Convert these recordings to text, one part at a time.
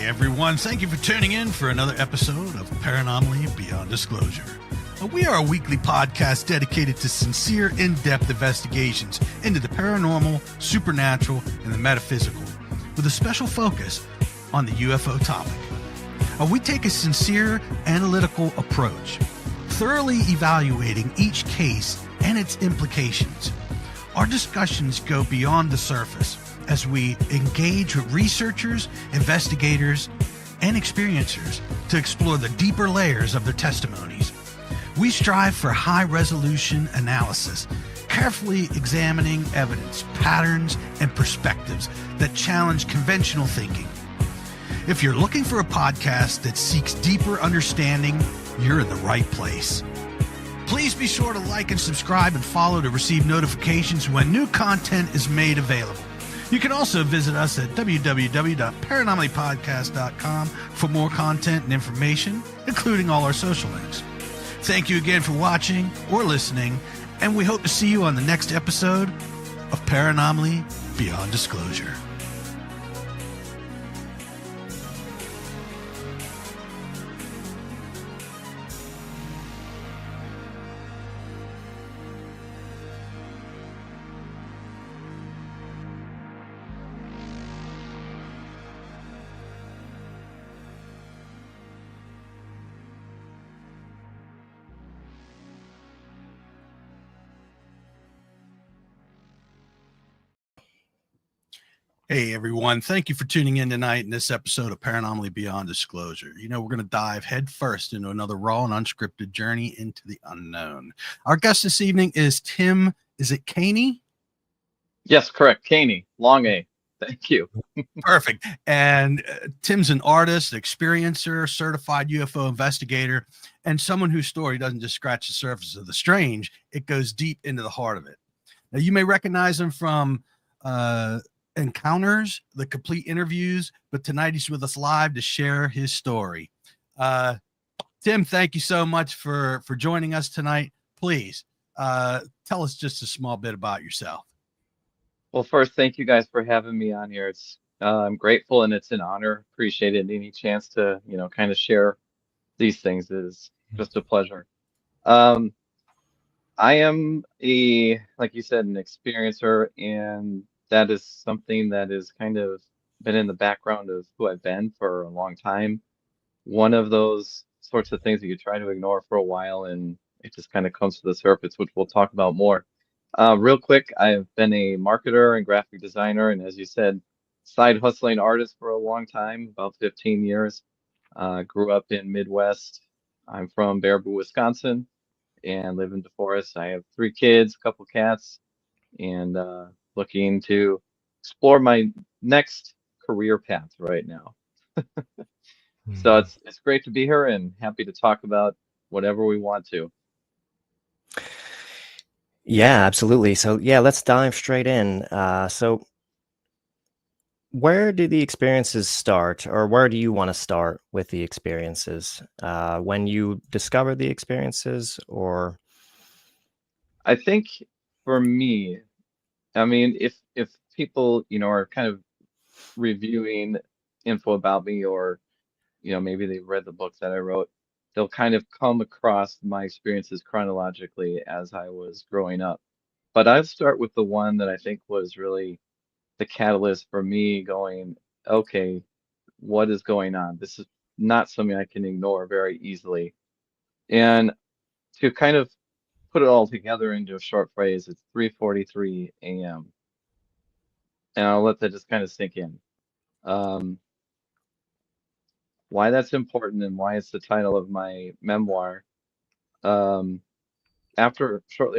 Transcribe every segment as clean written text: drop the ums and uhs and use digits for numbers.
everyone. Thank you for tuning in for another episode of Paranomaly Beyond Disclosure. We are a weekly podcast dedicated to sincere, in-depth investigations into the paranormal, supernatural, and the metaphysical, with a special focus on the UFO topic. We take a sincere, analytical approach, thoroughly evaluating each case and its implications. Our discussions go beyond the surface as we engage with researchers, investigators, and experiencers to explore the deeper layers of their testimonies. We strive for high-resolution analysis, carefully examining evidence, patterns, and perspectives that challenge conventional thinking. If you're looking for a podcast that seeks deeper understanding, you're in the right place. Please be sure to like and subscribe and follow to receive notifications when new content is made available. You can also visit us at www.paranormallypodcast.com for more content and information, including all our social links. Thank you again for watching or listening, and we hope to see you on the next episode of Paranomaly Beyond Disclosure. Hey everyone, thank you for tuning in tonight in this episode of Paranormally Beyond Disclosure. You know, we're going to dive headfirst into another raw and unscripted journey into the unknown. Our guest this evening is Tim, is it Kaney? Yes, correct. Kaney, long A. Thank you. Perfect. And Tim's an artist, experiencer, certified UFO investigator, and someone whose story doesn't just scratch the surface of the strange, it goes deep into the heart of it. Now, you may recognize him from Encounters, the complete interviews, but tonight he's with us live to share his story. Tim, thank you so much for joining us tonight. Please tell us just a small bit about yourself. Well, first, thank you guys for having me on here. It's I'm grateful and it's an honor. Appreciate it. Any chance to, kind of share these things is just a pleasure. I am like you said, an experiencer, and that is something that is kind of been in the background of who I've been for a long time. One of those sorts of things that you try to ignore for a while and it just kind of comes to the surface, which we'll talk about more. Real quick, I've been a marketer and graphic designer, and as you said, side hustling artist for a long time, about 15 years. Grew up in Midwest. I'm from Baraboo, Wisconsin, and live in DeForest. I have 3 kids, a couple cats, and looking to explore my next career path right now. So it's great to be here and happy to talk about whatever we want to. Yeah, absolutely. So yeah, let's dive straight in. So where do the experiences start, or where do you want to start with the experiences? When you discover the experiences, or? I think for me, I mean, if people, are kind of reviewing info about me, or maybe they read the books that I wrote, they'll kind of come across my experiences chronologically as I was growing up. But I'll start with the one that I think was really the catalyst for me going, okay, what is going on? This is not something I can ignore very easily. And to kind of put it all together into a short phrase, it's 3:43 a.m. And I'll let that just kind of sink in. Why that's important and why it's the title of my memoir. Shortly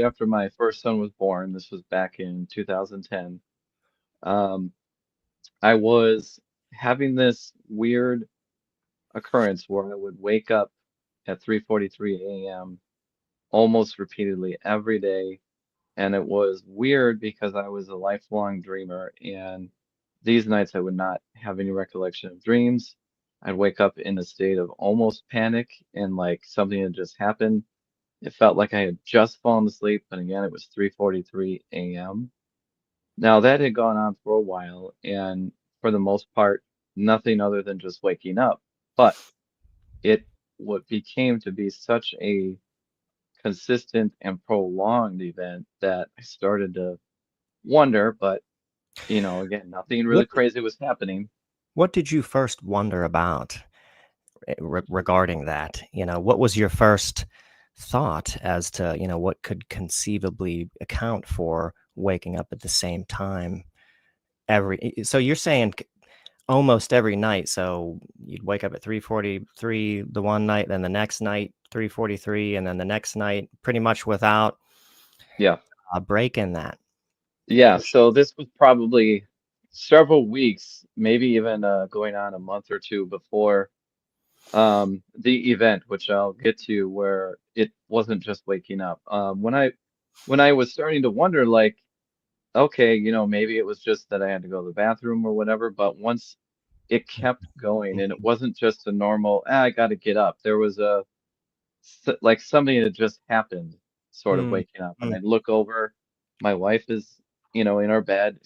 after my first son was born, this was back in 2010, I was having this weird occurrence where I would wake up at 3:43 a.m. almost repeatedly every day. And it was weird because I was a lifelong dreamer, and these nights I would not have any recollection of dreams. I'd wake up in a state of almost panic and like something had just happened. It felt like I had just fallen asleep, but again, it was 3:43 a.m. Now that had gone on for a while, and for the most part, nothing other than just waking up. But what became to be such a consistent and prolonged event that I started to wonder, but again, nothing really What crazy was happening. what did you first wonder about regarding that? What was your first thought as to, what could conceivably account for waking up at the same time so you're saying almost every night. So you'd wake up at 3:43 the one night, then the next night 3:43, and then the next night pretty much without Yeah. a break in that. Yeah. So this was probably several weeks, maybe even going on a month or two before the event, which I'll get to, where it wasn't just waking up. When I was starting to wonder, like, okay, maybe it was just that I had to go to the bathroom or whatever, but once it kept going and it wasn't just a normal, I got to get up. There was like something that just happened, sort of Mm, waking up, and mm, I look over, my wife is, in our bed.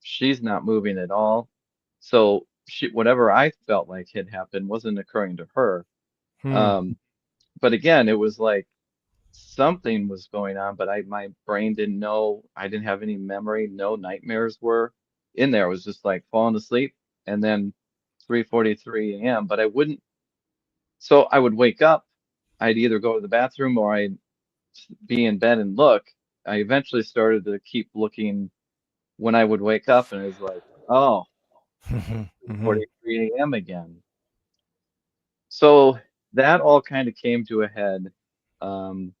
She's not moving at all. So whatever I felt like had happened wasn't occurring to her. mm, Um, but again, it was like something was going on, but my brain didn't know. I didn't have any memory. No nightmares were in there. It was just like falling asleep and then 3:43 a.m. But I wouldn't. So I would wake up. I'd either go to the bathroom or I'd be in bed and look. I eventually started to keep looking when I would wake up, and it was like, oh, mhm, mhm. 3:43 a.m. again. So that all kind of came to a head. Um,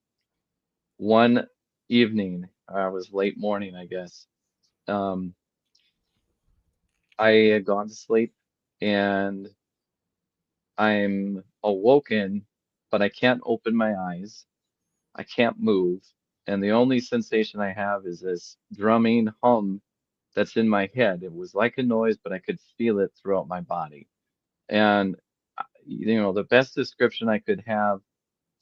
One evening, I was late morning, I guess. Um, I had gone to sleep and I'm awoken, but I can't open my eyes. I can't move. And the only sensation I have is this drumming hum that's in my head. It was like a noise, but I could feel it throughout my body. And, the best description I could have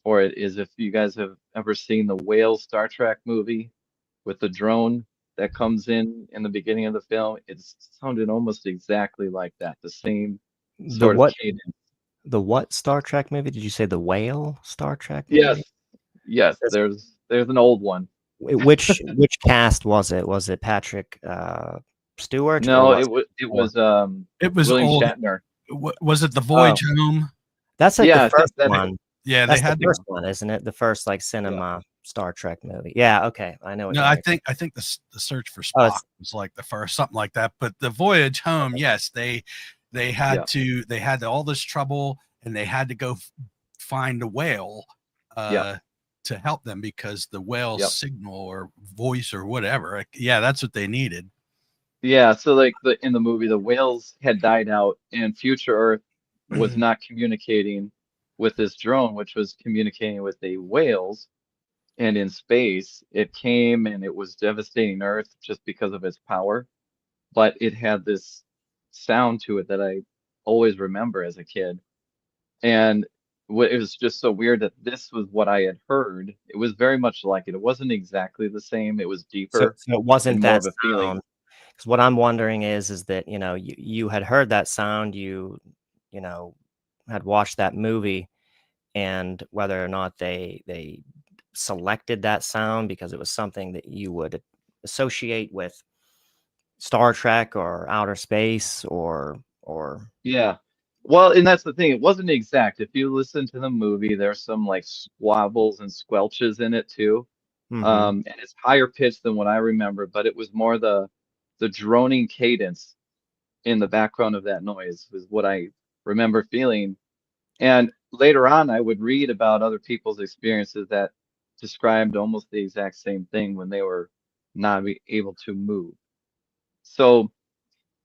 for it is if you guys have ever seen the Whale Star Trek movie with the drone that comes in the beginning of the film, it sounded almost exactly like that, the same The sort of what cadence. the what Star Trek movie? Did you say the Whale Star Trek movie? Yes, yes, That's there's an old one. which cast was it? Was it Patrick Stewart or No, was it it more? was It was William old. Shatner. Was it the Oh, Voyage Home? That's like the yeah, I think first that They, is. one. yeah, they That's the had to. first one, isn't it? The first like Yeah, cinema Star Trek movie. Yeah, okay. I know what No, you're talking. I think the Search for Oh, Spock was like the first, something like that. But the Voyage Home, okay. yes, yeah, they had all this trouble, and they had to go find a whale yeah, uh, to help them because the whale's yep. signal or voice or whatever. Yeah, that's what they needed. Yeah, so like in the movie, the whales had died out, and future Earth was Mhm. not communicating with this drone, which was communicating with the whales. And in space, it came and it was devastating Earth just because of its power. But it had this sound to it that I always remember as a kid. And it was just so weird that this was what I had heard. It was very much like it. It wasn't exactly the same. It was So deeper so it and wasn't more that of a feeling. sound. 'Cause what I'm wondering is that, you had heard that sound, you know, had watched that movie, and whether or not they selected that sound because it was something that you would associate with Star Trek or outer space or Yeah. Well, and that's the thing. It wasn't exact. If you listen to the movie, there's some like squabbles and squelches in it too. Mhm. And it's higher pitched than what I remember, but it was more the droning cadence in the background of that noise was what I remember feeling. And later on, I would read about other people's experiences that described almost the exact same thing when they were not able to move. So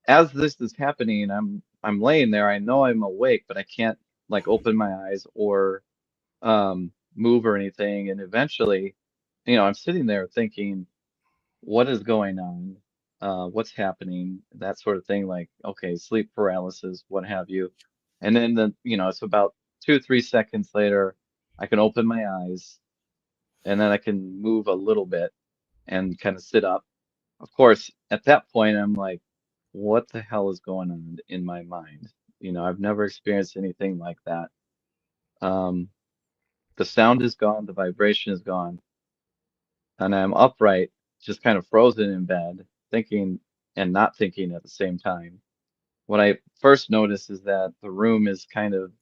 as this is happening, I'm laying there. I know I'm awake, but I can't like open my eyes or move or anything. And eventually, I'm sitting there thinking, what is going on? What's happening? That sort of thing. Like, okay, sleep paralysis, what have you. And then it's about 2, 3 seconds later, I can open my eyes and then I can move a little bit and kind of sit up. Of course, at that point, I'm like, what the hell is going on in my mind? I've never experienced anything like that. Um, the sound is gone, the vibration is gone, and I'm upright, just kind of frozen in bed, thinking and not thinking at the same time. What I first noticed is that the room is kind of,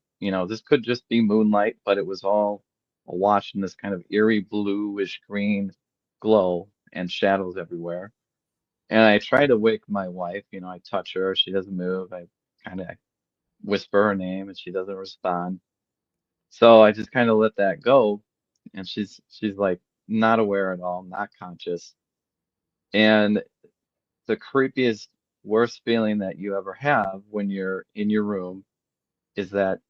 this could just be moonlight, but it was all awash in this kind of eerie bluish green glow and shadows everywhere. And I try to wake my wife, I touch her, she doesn't move. I kind of whisper her name and she doesn't respond. So I just kind of let that go. And she's like not aware at all, not conscious. And the creepiest, worst feeling that you ever have when you're in your room is that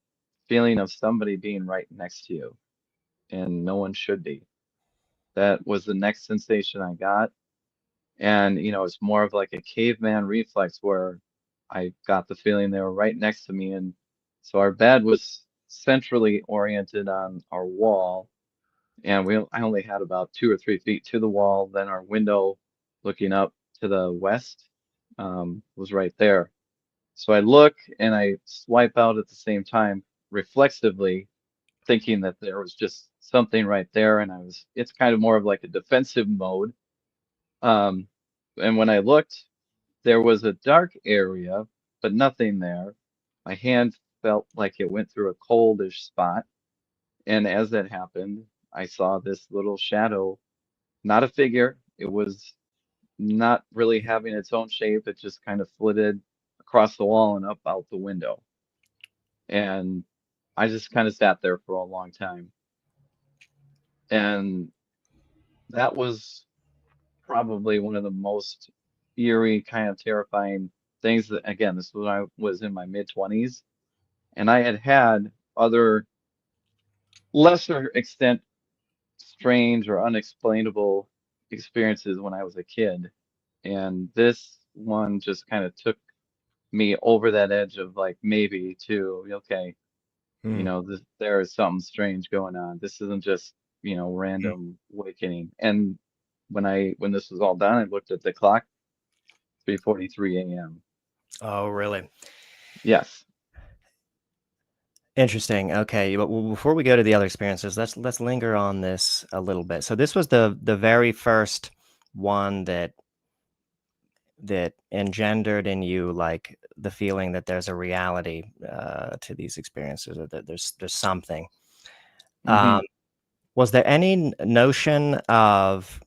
feeling of somebody being right next to you, and no one should be. That was the next sensation I got. And, it's more of like a caveman reflex where I got the feeling they were right next to me. And so our bed was centrally oriented on our wall, and I only had about 2 or 3 feet to the wall. Then our window looking up to the west was right there. So I look and I swipe out at the same time, reflexively, thinking that there was just something right there. And it's kind of more of like a defensive mode. Um, and when I looked, there was a dark area, but nothing there. My hand felt like it went through a coldish spot. And as that happened, I saw this little shadow, not a figure. It was not really having its own shape. It just kind of flitted across the wall and up out the window. And I just kind of sat there for a long time. And that was probably one of the most eerie, kind of terrifying things that, again, this was when I was in my mid 20s. And I had had other lesser extent strange or unexplainable experiences when I was a kid. And this one just kind of took me over that edge of like maybe to, okay, there is something strange going on. This isn't just, random awakening. And when this was all done, I looked at the clock, 3:43 a.m. Oh, really? Yes. Interesting. Okay, but before we go to the other experiences, let's linger on this a little bit. So this was the very first one that engendered in you like the feeling that there's a reality to these experiences, or that there's something. Hmm. Was there any notion of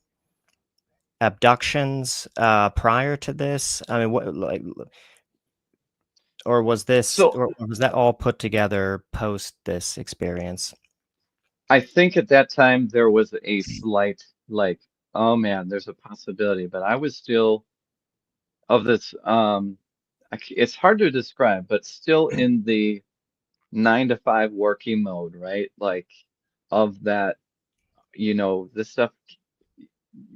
abductions prior to this? I mean, what like, or was this, So or was that all put together post this experience? I think at that time there was a slight like, oh man, there's a possibility, but I was still of this it's hard to describe, but still in the 9 to 5 working mode, right? Like of that, this stuff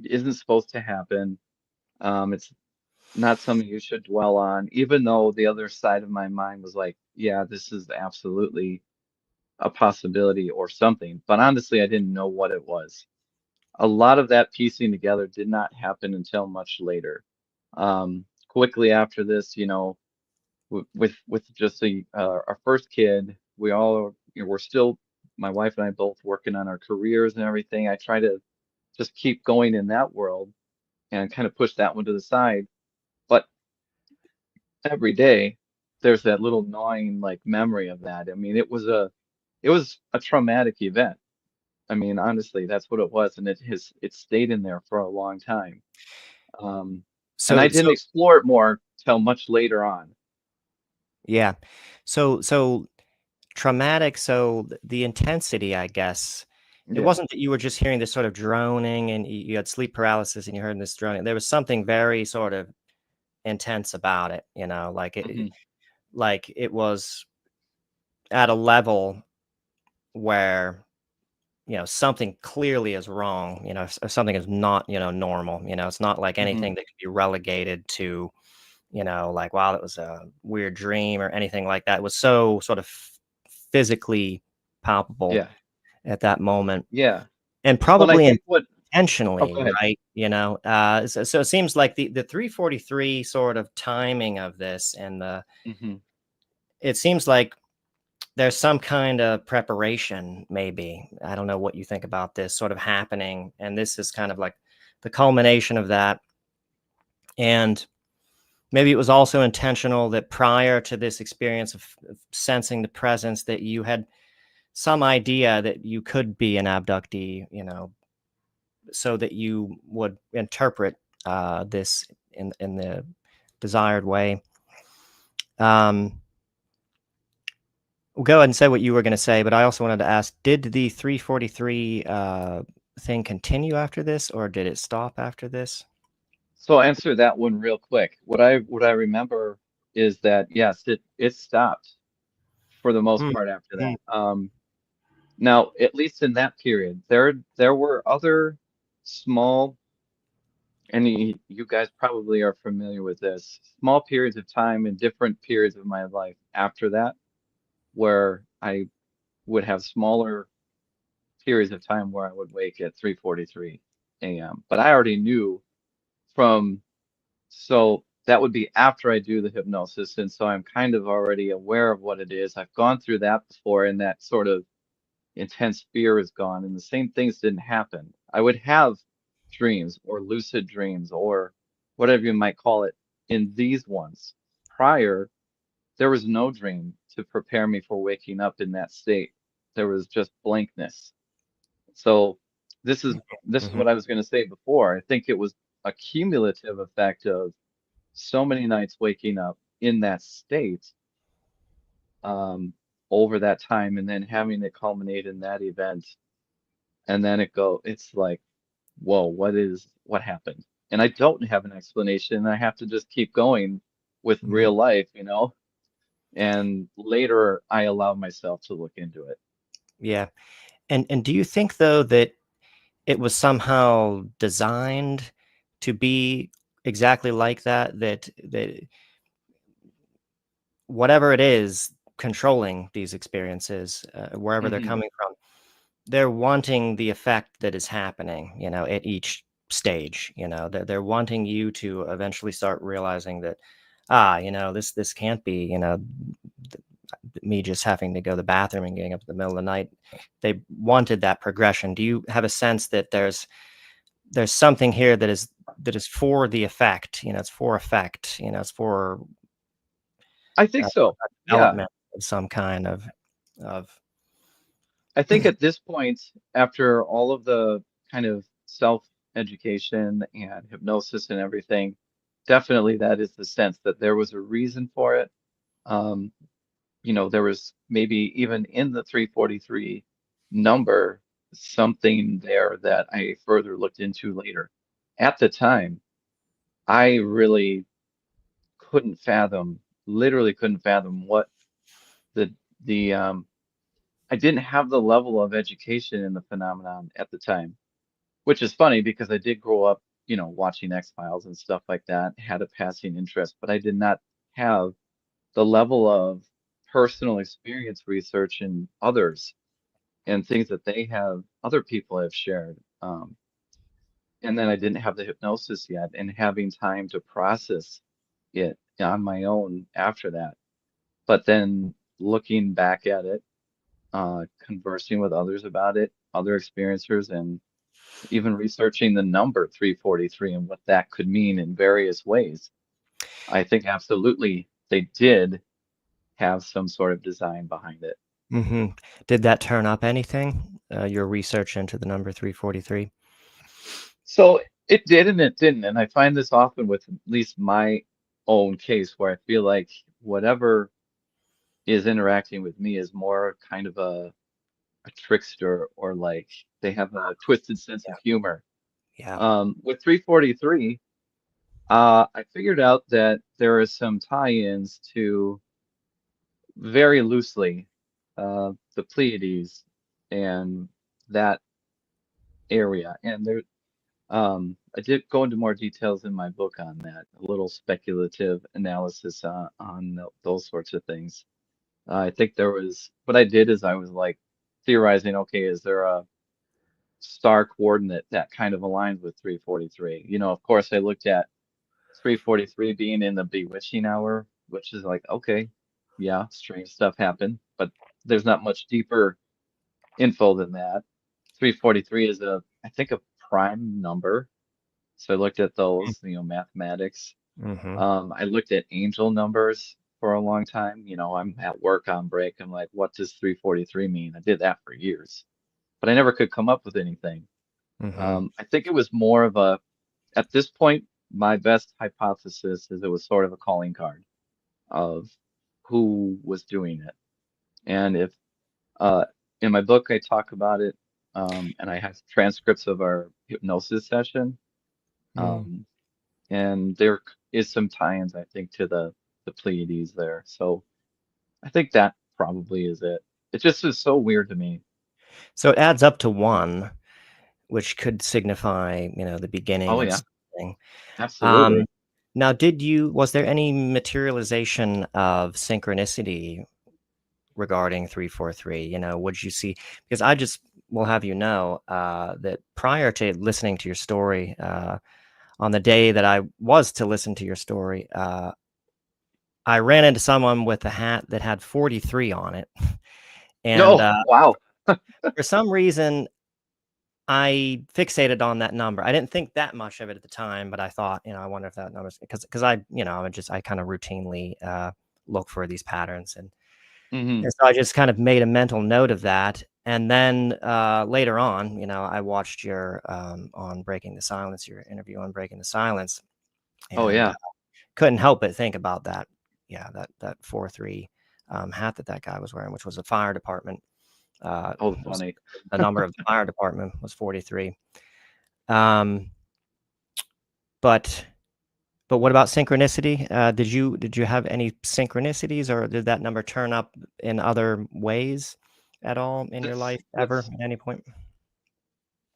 isn't supposed to happen. It's not something you should dwell on, even though the other side of my mind was like, yeah, this is absolutely a possibility or something. But honestly, I didn't know what it was. A lot of that piecing together did not happen until much later. Quickly after this, with just our first kid, we all we're still, my wife and I both working on our careers and everything. I try to just keep going in that world and kind of push that one to the side. But every day there's that little gnawing like memory of that. I mean, it was a traumatic event. I mean, honestly, that's what it was, and it stayed in there for a long time. Um, and I So didn't explore it more till much later on. yeah, so traumatic. So the intensity, I guess, it Yeah. wasn't that you were just hearing this sort of droning and you had sleep paralysis and you heard this droning. There was something very sort of intense about it, like Hmm. it was at a level where something clearly is wrong, if something is not normal. It's not like Hmm. anything that could be relegated to, like, wow, that was a weird dream or anything like that. It was so sort of physically palpable Yeah. at that moment, Yeah. and Well, I probably think what, Oh, intentionally, go ahead. right? So it seems like the 343 sort of timing of this, and Hmm. it seems like there's some kind of preparation, maybe. I don't know what you think about this sort of happening, and this is kind of like the culmination of that. And maybe it was also intentional that prior to this experience of sensing the presence, that you had some idea that you could be an abductee, so that you would interpret this in the desired way. Well, go ahead and say what you were going to say, but I also wanted to ask: did the 343 thing continue after this, or did it stop after this? So I'll answer that one real quick. What I remember is that yes, it stopped for the most Mm, part after mm, that. Now, at least in that period, there were other small, and you guys probably are familiar with this, small periods of time in different periods of my life after that, where I would have smaller periods of time where I would wake at 3:43 a.m. But I already knew from, so that would be after I do the hypnosis, and so I'm kind of already aware of what it is. I've gone through that before, and that sort of intense fear is gone, and the same things didn't happen. I would have dreams or lucid dreams or whatever you might call it in these ones. Prior, there was no dream to prepare me for waking up in that state. There was just blankness. So this is mhm. what I was going to say before. I think it was a cumulative effect of so many nights waking up in that state, um, over that time, and then having it culminate in that event, and then it's like, whoa, what happened? And I don't have an explanation. I have to just keep going with Mhm. real life, and later I allow myself to look into it. Yeah. And do you think, though, that it was somehow designed to be exactly like that? That whatever it is controlling these experiences, wherever they're Hmm. coming from, they're wanting the effect that is happening, at each stage. They're wanting you to eventually start realizing that, this can't be, th- me just having to go to the bathroom and getting up in the middle of the night. They wanted that progression. Do you have a sense that there's something here that is for the effect? It's for effect. It's for I think so. Yeah. development of some kind of. I think at this point, after all of the kind of self-education and hypnosis and everything, definitely that is the sense that there was a reason for it. Um, there was maybe even in the 343 number something there that I further looked into later. At the time, I really couldn't fathom, literally couldn't fathom what the the I didn't have the level of education in the phenomenon at the time, which is funny because I did grow up, watching X-Files and stuff like that, had a passing interest, but I did not have the level of personal experience research in others and things that other people have shared. And then I didn't have the hypnosis yet, and having time to process it on my own after that. But then looking back at it, conversing with others about it, other experiencers, and even researching the number 343 and what that could mean in various ways. I think absolutely they did have some sort of design behind it. Hmm. Did that turn up anything? Your research into the number 343? So it did and it didn't. And I find this often with at least my own case where I feel like whatever is interacting with me is more kind of a trickster, or like they have a twisted sense Yeah. of humor. Yeah. With 343, I figured out that there is some tie-ins to, very loosely, the Pleiades and that area. And I did go into more details in my book on that, a little speculative analysis on those sorts of things. I think what I did is I was like theorizing, okay, is there a star coordinate that kind of aligns with 343. You know, of course, I looked at 343 being in the bewitching hour, which is like, okay, yeah, strange stuff happened, but there's not much deeper info than that. 343 is I think, a prime number. So I looked at those, mathematics. Mm-hmm. I looked at angel numbers for a long time. You know, I'm at work on break. I'm like, what does 343 mean? I did that for years, but I never could come up with anything. Mm-hmm. I think it was more of at this point, my best hypothesis is it was sort of a calling card of who was doing it. And if uh, in my book, I talk about it, and I have transcripts of our hypnosis session. Mm. Um, and there is some tie-ins, I think, to the Pleiades there. So I think that probably is it. It just is so weird to me. So it adds up to one, which could signify, the beginning Oh of yeah, something. Um, absolutely. now, was there any materialization of synchronicity regarding 343? Would you see, because I just will have you know that prior to listening to your story, on the day that I was to listen to your story, I ran into someone with a hat that had 43 on it. And No, wow. for some reason, I fixated on that number. I didn't think that much of it at the time, but I thought, I wonder if that number's because I kind of routinely look for these patterns, Hmm. and so I just kind of made a mental note of that. And then later on, I watched your on Breaking the Silence, your interview on Breaking the Silence, Oh and yeah. couldn't help but think about that. Yeah, that 4-3 hat that guy was wearing, which was a fire department. Oh, Was funny. the number of the fire department was 43. Um, but what about synchronicity? Did you have any synchronicities, or did that number turn up in other ways at all in your That's life ever that's at any point?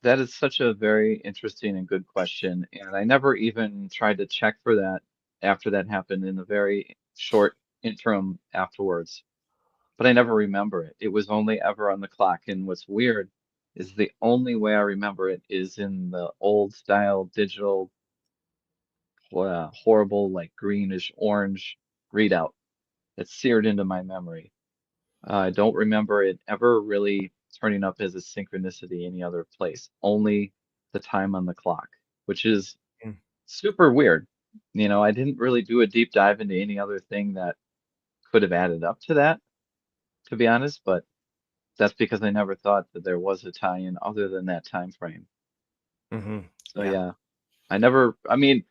that is such a very interesting and good question, and I never even tried to check for that after that happened in the very short interim afterwards. But I never remember it. It was only ever on the clock, and what's weird is the only way I remember it is in the old style digital, horrible, like greenish orange readout that's seared into my memory. I don't remember it ever really turning up as a synchronicity any other place, only the time on the clock, which is Mm. super weird. You know, I didn't really do a deep dive into any other thing that could have added up to that, to be honest, but that's because I never thought that there was a tie-in other than that time frame. Mm-hmm. So Yeah. yeah, I mean,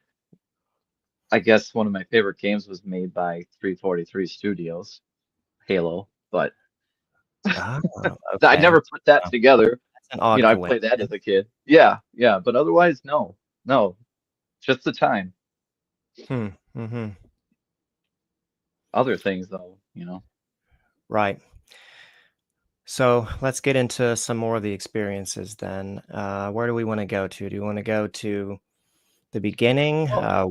I guess one of my favorite games was made by 343 Studios, Halo, but Ah, I okay. never put that Wow, together. that's an You odd know, I played that as coincidence. a kid. Yeah, yeah, but otherwise, no, no, just the time. Hmm. Mm-hmm. Other things though, you know. Right. So let's get into some more of the experiences then. Where do we want to go to? Do you want to go to the beginning, Well,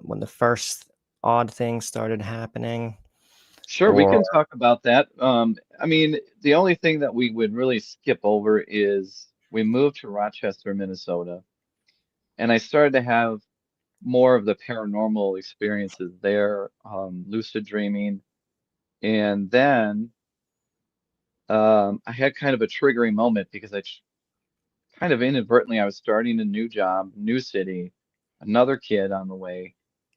when the first odd things started happening, sure, we or can talk about that. I mean, the only thing that we would really skip over is we moved to Rochester, Minnesota, and I started to have more of the paranormal experiences there, lucid dreaming, and then I had kind of a triggering moment because kind of inadvertently I was starting a new job, new city, another kid on the way.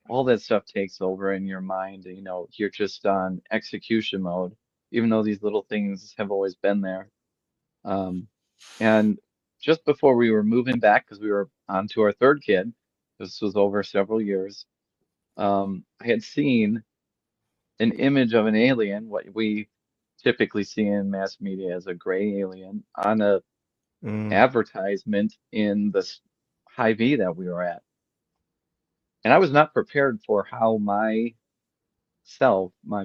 All that stuff takes over in your mind. You know, you're just on execution mode, even though these little things have always been there. Um, and just before we were moving back, because we were on to our third kid, this was over several years, I had seen an image of an alien, what we typically see in mass media as a gray alien, on a mm, advertisement in the Hy-Vee that we were at. And I was not prepared for how my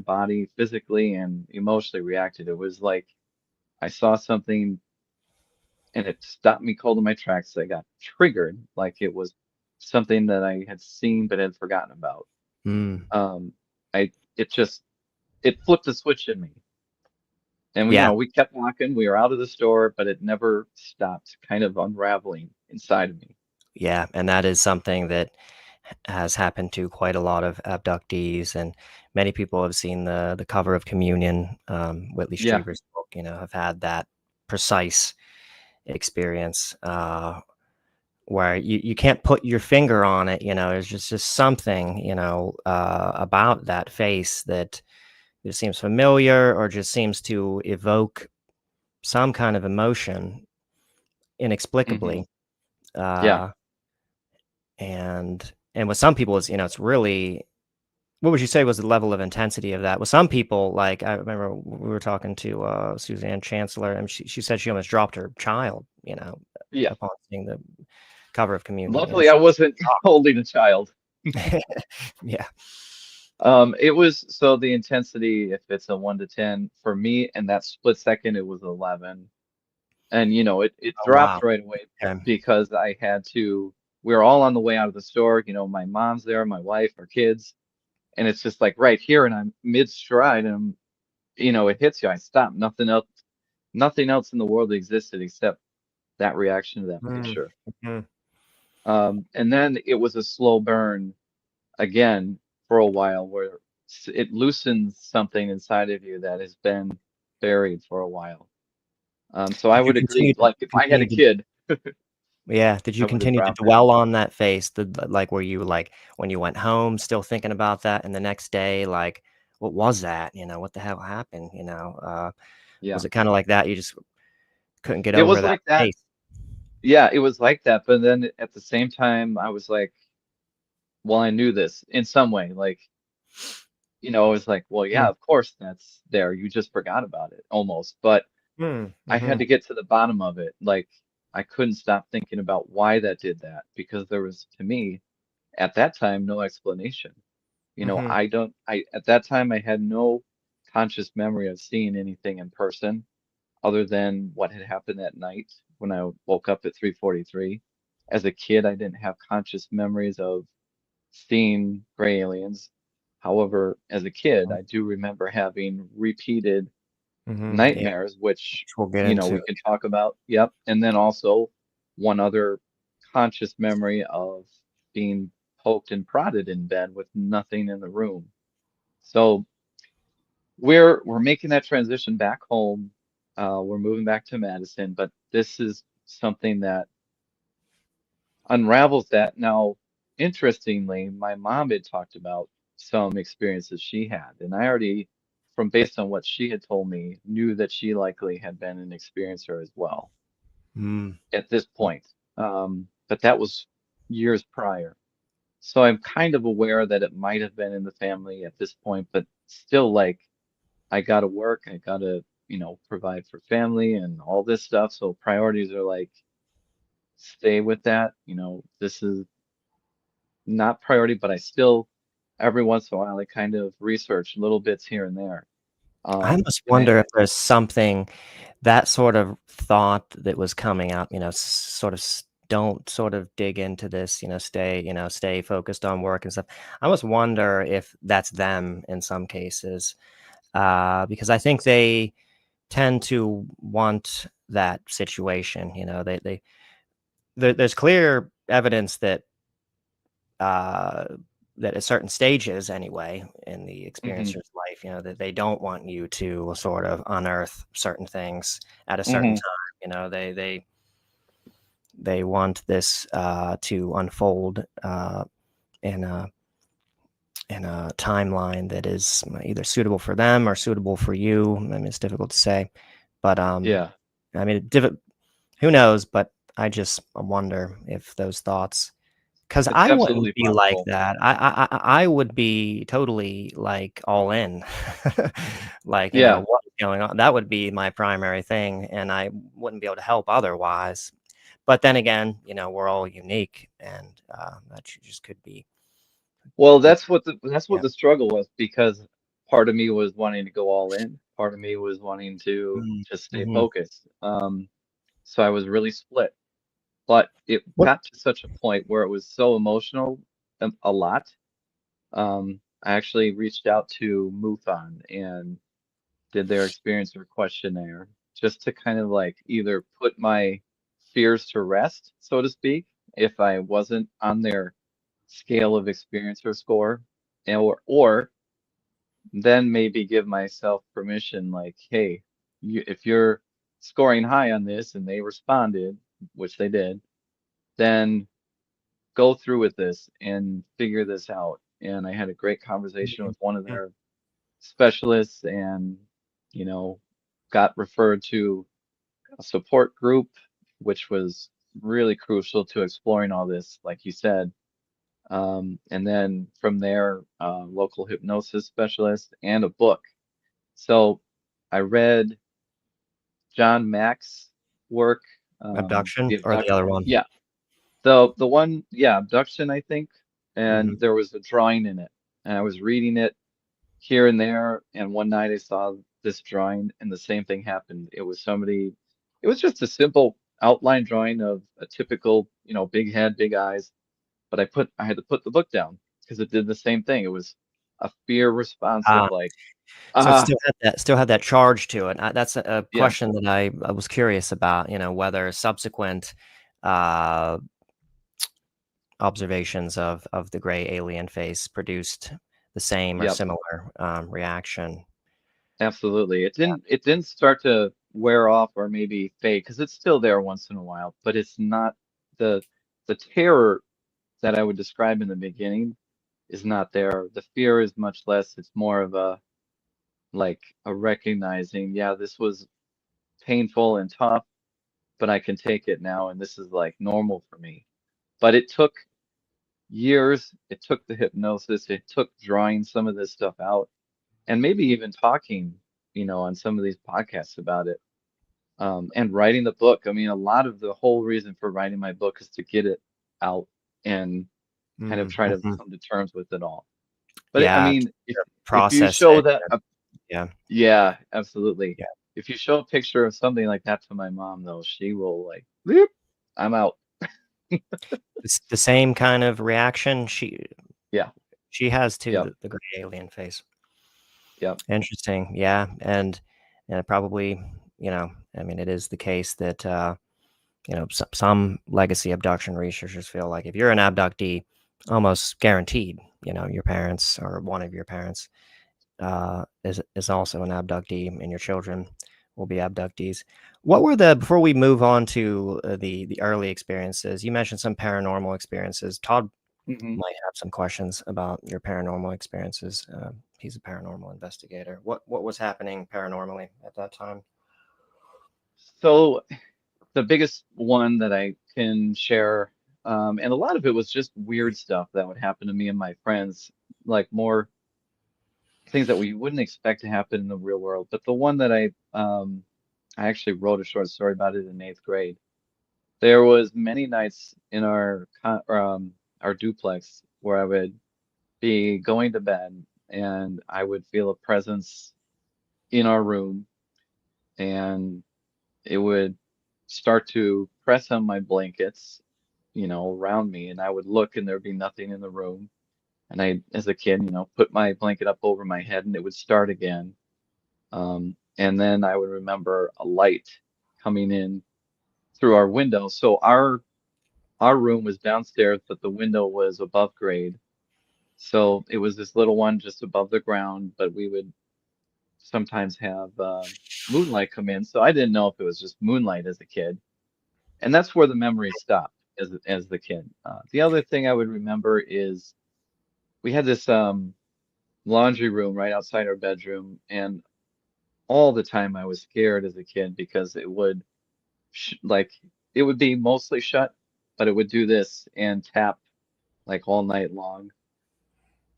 body physically and emotionally reacted. It was like I saw something and it stopped me cold in my tracks. I got triggered like it was something that I had seen but had forgotten about. mm, Um, it flipped a switch in me. And Yeah, we kept walking. We were out of the store, but it never stopped kind of unraveling inside of me. yeah, and that is something that has happened to quite a lot of abductees, and many people have seen the cover of Communion, Whitley Yeah. Strieber's book, have had that precise experience, where you can't put your finger on it, there's just something, about that face that it seems familiar or just seems to evoke some kind of emotion Hmm. inexplicably. Yeah. Uh, and with some people, it's really, what would you say was the level of intensity of that? With some people, like I remember we were talking to Suzanne Chancellor, and she said she almost dropped her child, Yeah. upon seeing the cover of Communion. Luckily, I wasn't holding a child. Yeah. It was so the intensity, if it's a 1 to 10 for me, in that split second, it was 11. And it Oh, wow. dropped right away Okay. because I had to, we were all on the way out of the store. My mom's there, my wife, our kids, and it's just like right here, and I'm mid stride, and it hits you. I stop. Nothing else in the world existed except that reaction to that Mm, picture. mhm. And then it was a slow burn again for a while where it loosens something inside of you that has been buried for a while. So I Did you would agree, like if I had a continue to kid, Yeah, did I you would have continue to dropped it. dwell on that face? Like, were you, like, when you went home, still thinking about that, and the next day, like, "What was that?" "What the hell happened?" Was Yeah. it kinda like that? You just couldn't get It over was that like that. face? Yeah, it was like that. But then at the same time, I was like, well, I knew this in some way. Like, it was like, well, yeah, Mm, of course that's there. You just forgot about it almost. But I had mhm, to get to the bottom of it. Like, I couldn't stop thinking about why that did that because there was, to me, at that time, no explanation. mhm, At that time, I had no conscious memory of seeing anything in person other than what had happened that night when I woke up at 3:43. As a kid, I didn't have conscious memories of seeing gray aliens. However, as a kid, I do remember having repeated yeah, nightmares, which, which we'll get into. we can talk about. Yep. And then also one other conscious memory of being poked and prodded in bed with nothing in the room. So we're making that transition back home. We're moving back to Madison, but this is something that unravels that. Now, interestingly, my mom had talked about some experiences she had, and I already, from based on what she had told me, knew that she likely had been an experiencer as well Mm, at this point. But that was years prior. So I'm kind of aware that it might have been in the family at this point, but still, like, I gotta work, I gotta, provide for family and all this stuff. So priorities are like, stay with that. This is not priority, but I still, every once in a while, I kind of research little bits here and there. I almost And wonder if there's something, that sort of thought that was coming up, sort of don't sort of dig into this, stay focused on work and stuff. I almost wonder if that's them in some cases, because I think they tend to want that situation. There's clear evidence uh, that at certain stages, anyway, in the hmm experiencer's life, that they don't want you to sort of unearth certain things at a certain hmm time. They want this to unfold in a timeline that is either suitable for them or suitable for you. I mean, it's difficult to say, but Yeah, I mean, who knows? But I wonder if those thoughts, because it's I wouldn't absolutely be like possible. that. I would be totally, like, all in. Like, Yeah. what is going on? That would be my primary thing, and I wouldn't be able to help otherwise. But then again, we're all unique, and that just could be Well, the that's what yeah. the struggle was because part of me was wanting to go all in, part of me was wanting to Mm, just stay mhm. focused. So I was really split. But it What got to such a point where it was so emotional, a lot. I actually reached out to MUFON and did their experiencer questionnaire just to kind of like either put my fears to rest, so to speak, if I wasn't on their scale of experiencer score, or then maybe give myself permission, like, hey, if you're scoring high on this and they responded, which they did, then go through with this and figure this out. And I had a great conversation with one of their specialists and, you know, got referred to a support group, which was really crucial to exploring all this, like you said. And then from there, local hypnosis specialist and a book. So I read John Mack's work, Abduction The or the Abduct. other one? Yeah, the one, yeah, Abduction, I think. Hmm. And there was a drawing in it, and I was reading it here and there. And one night I saw this drawing, and the same thing happened. It was somebody. It was just a simple outline drawing of a typical, big head, big eyes. But I had to put the book down because it did the same thing. It was a fear response of Ah, like, so it ah, still had that charge to it. That's a yeah, question that I was curious about, whether subsequent, uh, observations of the gray alien face produced the same or yep. similar, reaction. Absolutely. It didn't start to wear off or maybe fade because it's still there once in a while, but it's not the the terror that I would describe in the beginning is not there. The fear is much less. It's more of a like a recognizing, yeah, this was painful and tough, but I can take it now and this is like normal for me. But it took years, it took the hypnosis, it took drawing some of this stuff out and maybe even talking, on some of these podcasts about it. And writing the book. I mean, a lot of the whole reason for writing my book is to get it out and kind of Mm, try to mhm. come to terms with it all. But I Yeah, mean, if you process show it. that, Yeah, yeah, absolutely. yeah. If you show a picture of something like that to my mom, though, she will like, "Bloop, I'm out." It's the same kind of reaction Yeah, she has to yep, the gray alien face. yep. Interesting, yeah, and it probably, I mean, it is the case that, some legacy abduction researchers feel like if you're an abductee, almost guaranteed, your parents or one of your parents, is also an abductee, and your children will be abductees. What were before we move on to, the early experiences, you mentioned some paranormal experiences. Todd hmm might have some questions about your paranormal experiences. He's a paranormal investigator. What was happening paranormally at that time? So the biggest one that I can share, and a lot of it was just weird stuff that would happen to me and my friends, like more things that we wouldn't expect to happen in the real world. But the one that I actually wrote a short story about it in eighth grade. There was many nights in our duplex where I would be going to bed and I would feel a presence in our room and it would start to press on my blankets, around me, and I would look and there'd be nothing in the room. And I, as a kid, put my blanket up over my head and it would start again. And then I would remember a light coming in through our window. So our room was downstairs, but the window was above grade. So it was this little one just above the ground, but we would sometimes have moonlight come in. So I didn't know if it was just moonlight as a kid. And that's where the memories stopped as the kid. The other thing I would remember is we had this laundry room right outside our bedroom, and all the time I was scared as a kid because it would sh like it would be mostly shut, but it would do this and tap like all night long,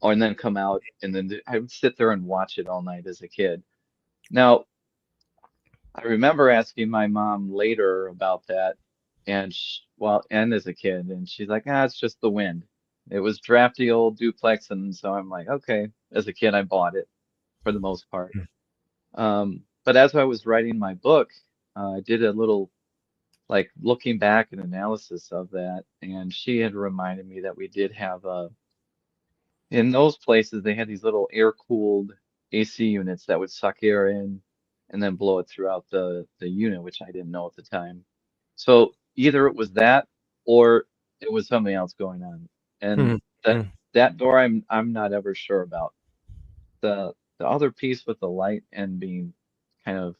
or and then come out, and then I would sit there and watch it all night as a kid. Now, I remember asking my mom later about that, and and as a kid, and she's like, "Ah, it's just the wind." It was drafty old duplex, and so I'm like, "Okay." As a kid, I bought it for the most part. But as I was writing my book, I did a little like looking back and analysis of that, and she had reminded me that we did have in those places they had these little air-cooled AC units that would suck air in and then blow it throughout the unit, which I didn't know at the time. So either it was that or it was something else going on. And Hmm. that that door I'm not ever sure about. The other piece with the light and being kind of,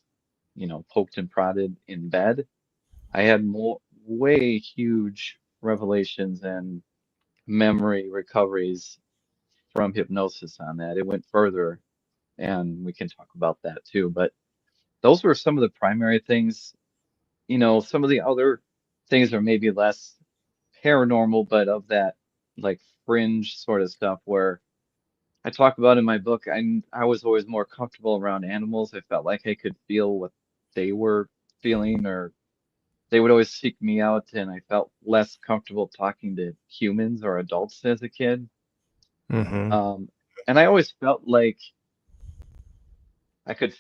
poked and prodded in bed, I had more way huge revelations and memory recoveries from hypnosis on that. It went further, and we can talk about that too. But those were some of the primary things. Some of the other things are maybe less paranormal, but of that like fringe sort of stuff where I talk about in my book, I was always more comfortable around animals. I felt like I could feel what they were feeling, or they would always seek me out, and I felt less comfortable talking to humans or adults as a kid. Hmm. Um, and I always felt like I could,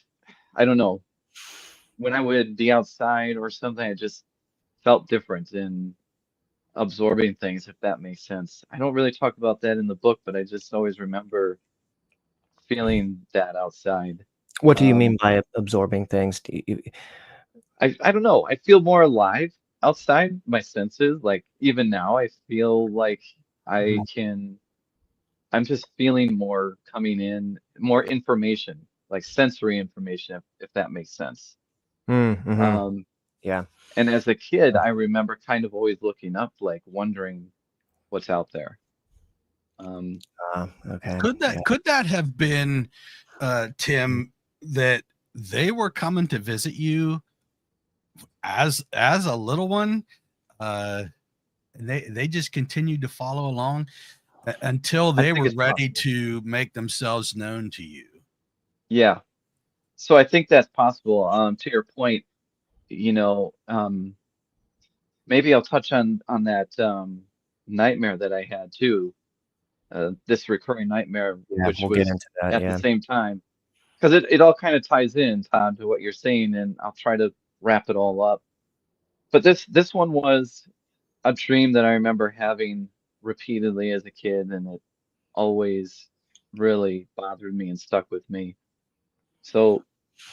I don't know, when I would be outside or something, I just felt different in absorbing things, if that makes sense. I don't really talk about that in the book, but I just always remember feeling that outside. What do you mean Um, by absorbing things? I don't know. I feel more alive outside, my senses. Like even now, I feel like I can, I'm just feeling more coming in, more information, like sensory information, if that makes sense. Mm-hmm. Um, Yeah. and as a kid, I remember kind of always looking up, like wondering what's out there. Um, Okay. Could Yeah. that have been, Tim, that they were coming to visit you as a little one? They just continued to follow along until I they think were it's ready possible. to make themselves known to you. Yeah. So I think that's possible. To your point, maybe I'll touch on that nightmare that I had too. This recurring nightmare, Yeah. which We'll get was into that. at the Yeah. same time, because it all kind of ties in, Todd, to what you're saying, and I'll try to wrap it all up. But this one was a dream that I remember having repeatedly as a kid, and it always really bothered me and stuck with me. So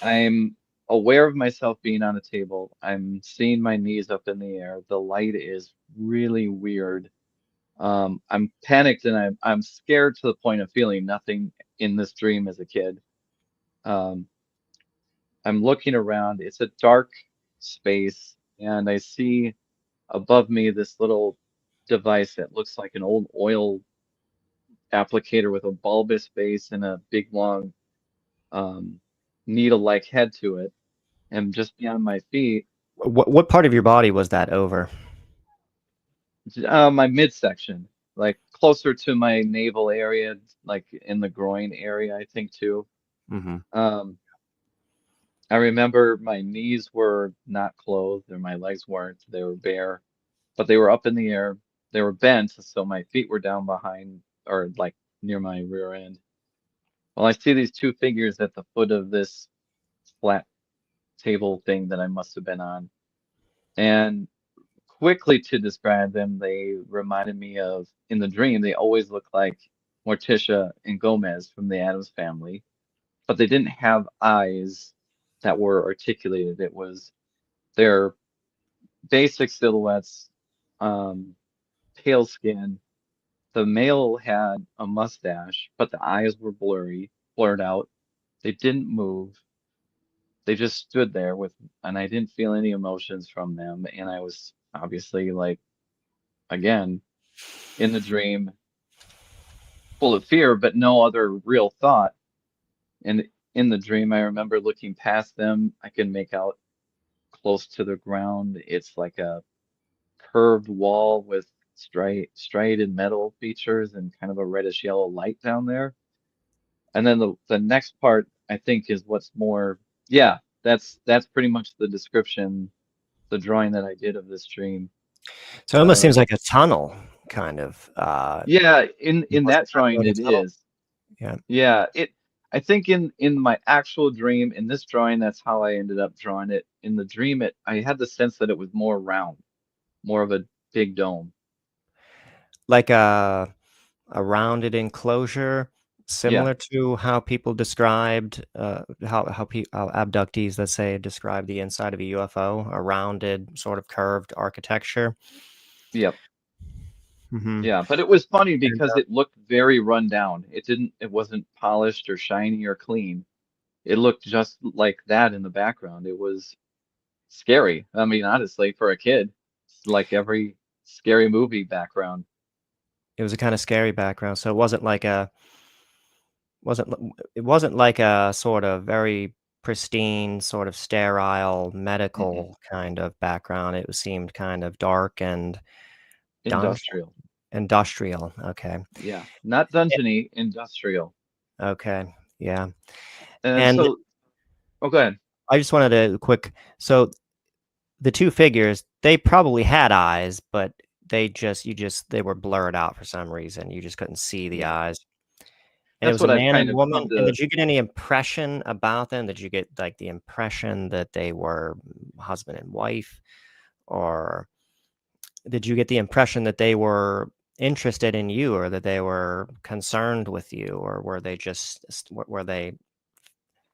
I'm aware of myself being on a table. I'm seeing my knees up in the air. The light is really weird. I'm panicked and I'm scared to the point of feeling nothing in this dream as a kid. Um, I'm looking around. It's a dark space, and I see above me this little device that looks like an old oil applicator with a bulbous base and a big long um, needle-like head to it. And just beyond my feet, What part of your body was that over? my midsection, like closer to my navel area, like in the groin area, I think too. Mm-hmm. Um, I remember my knees were not clothed or my legs weren't. They were bare, but they were up in the air. They were bent, so my feet were down behind or like near my rear end. Well, I see these two figures at the foot of this flat table thing that I must have been on. And quickly to describe them, they reminded me of in the dream, they always look like Morticia and Gomez from the Addams family, but they didn't have eyes that were articulated. It was their basic silhouettes, um, pale skin. The male had a mustache, but the eyes were blurred out. They didn't move. They just stood there and I didn't feel any emotions from them. And I was obviously like, again, in the dream, full of fear, but no other real thought. And in the dream, I remember looking past them. I can make out close to the ground. It's like a curved wall with striated metal features and kind of a reddish yellow light down there. And then the next part, I think, is what's more, yeah, that's pretty much the description, the drawing that I did of this dream. So it almost Uh, seems like a tunnel, kind of. yeah, in Was that it kind of drawing like a it tunnel? is. Yeah. Yeah, I think in my actual dream, in this drawing, that's how I ended up drawing it. In the dream, I had the sense that it was more round, more of a big dome. Like a rounded enclosure Yeah. Similar to how people described how abductees, let's say, describe the inside of a UFO, a rounded, sort of curved architecture. Yep. Hmm. Yeah. But it was funny And because it looked very run down. It wasn't polished or shiny or clean. It looked just like that in the background. It was scary. I mean, honestly, for a kid, it's like every scary movie background. it was a kind of scary background, so it wasn't like a sort of very pristine, sort of sterile Mm-mm. medical kind of background. It seemed kind of dark and dungeon Industrial. industrial. Okay. Yeah. Not dungeony, industrial. Okay. Yeah. And And so, oh, go ahead. I just wanted a quick so the two figures, they probably had eyes, but they were blurred out for some reason. You just couldn't see the Yeah. eyes. And it That's was a what I've man kind and of woman. come And to did you get any impression about them? Did you get like the impression that they were husband and wife? Or did you get the impression that they were interested in you or that they were concerned with you? Or were they just, were they?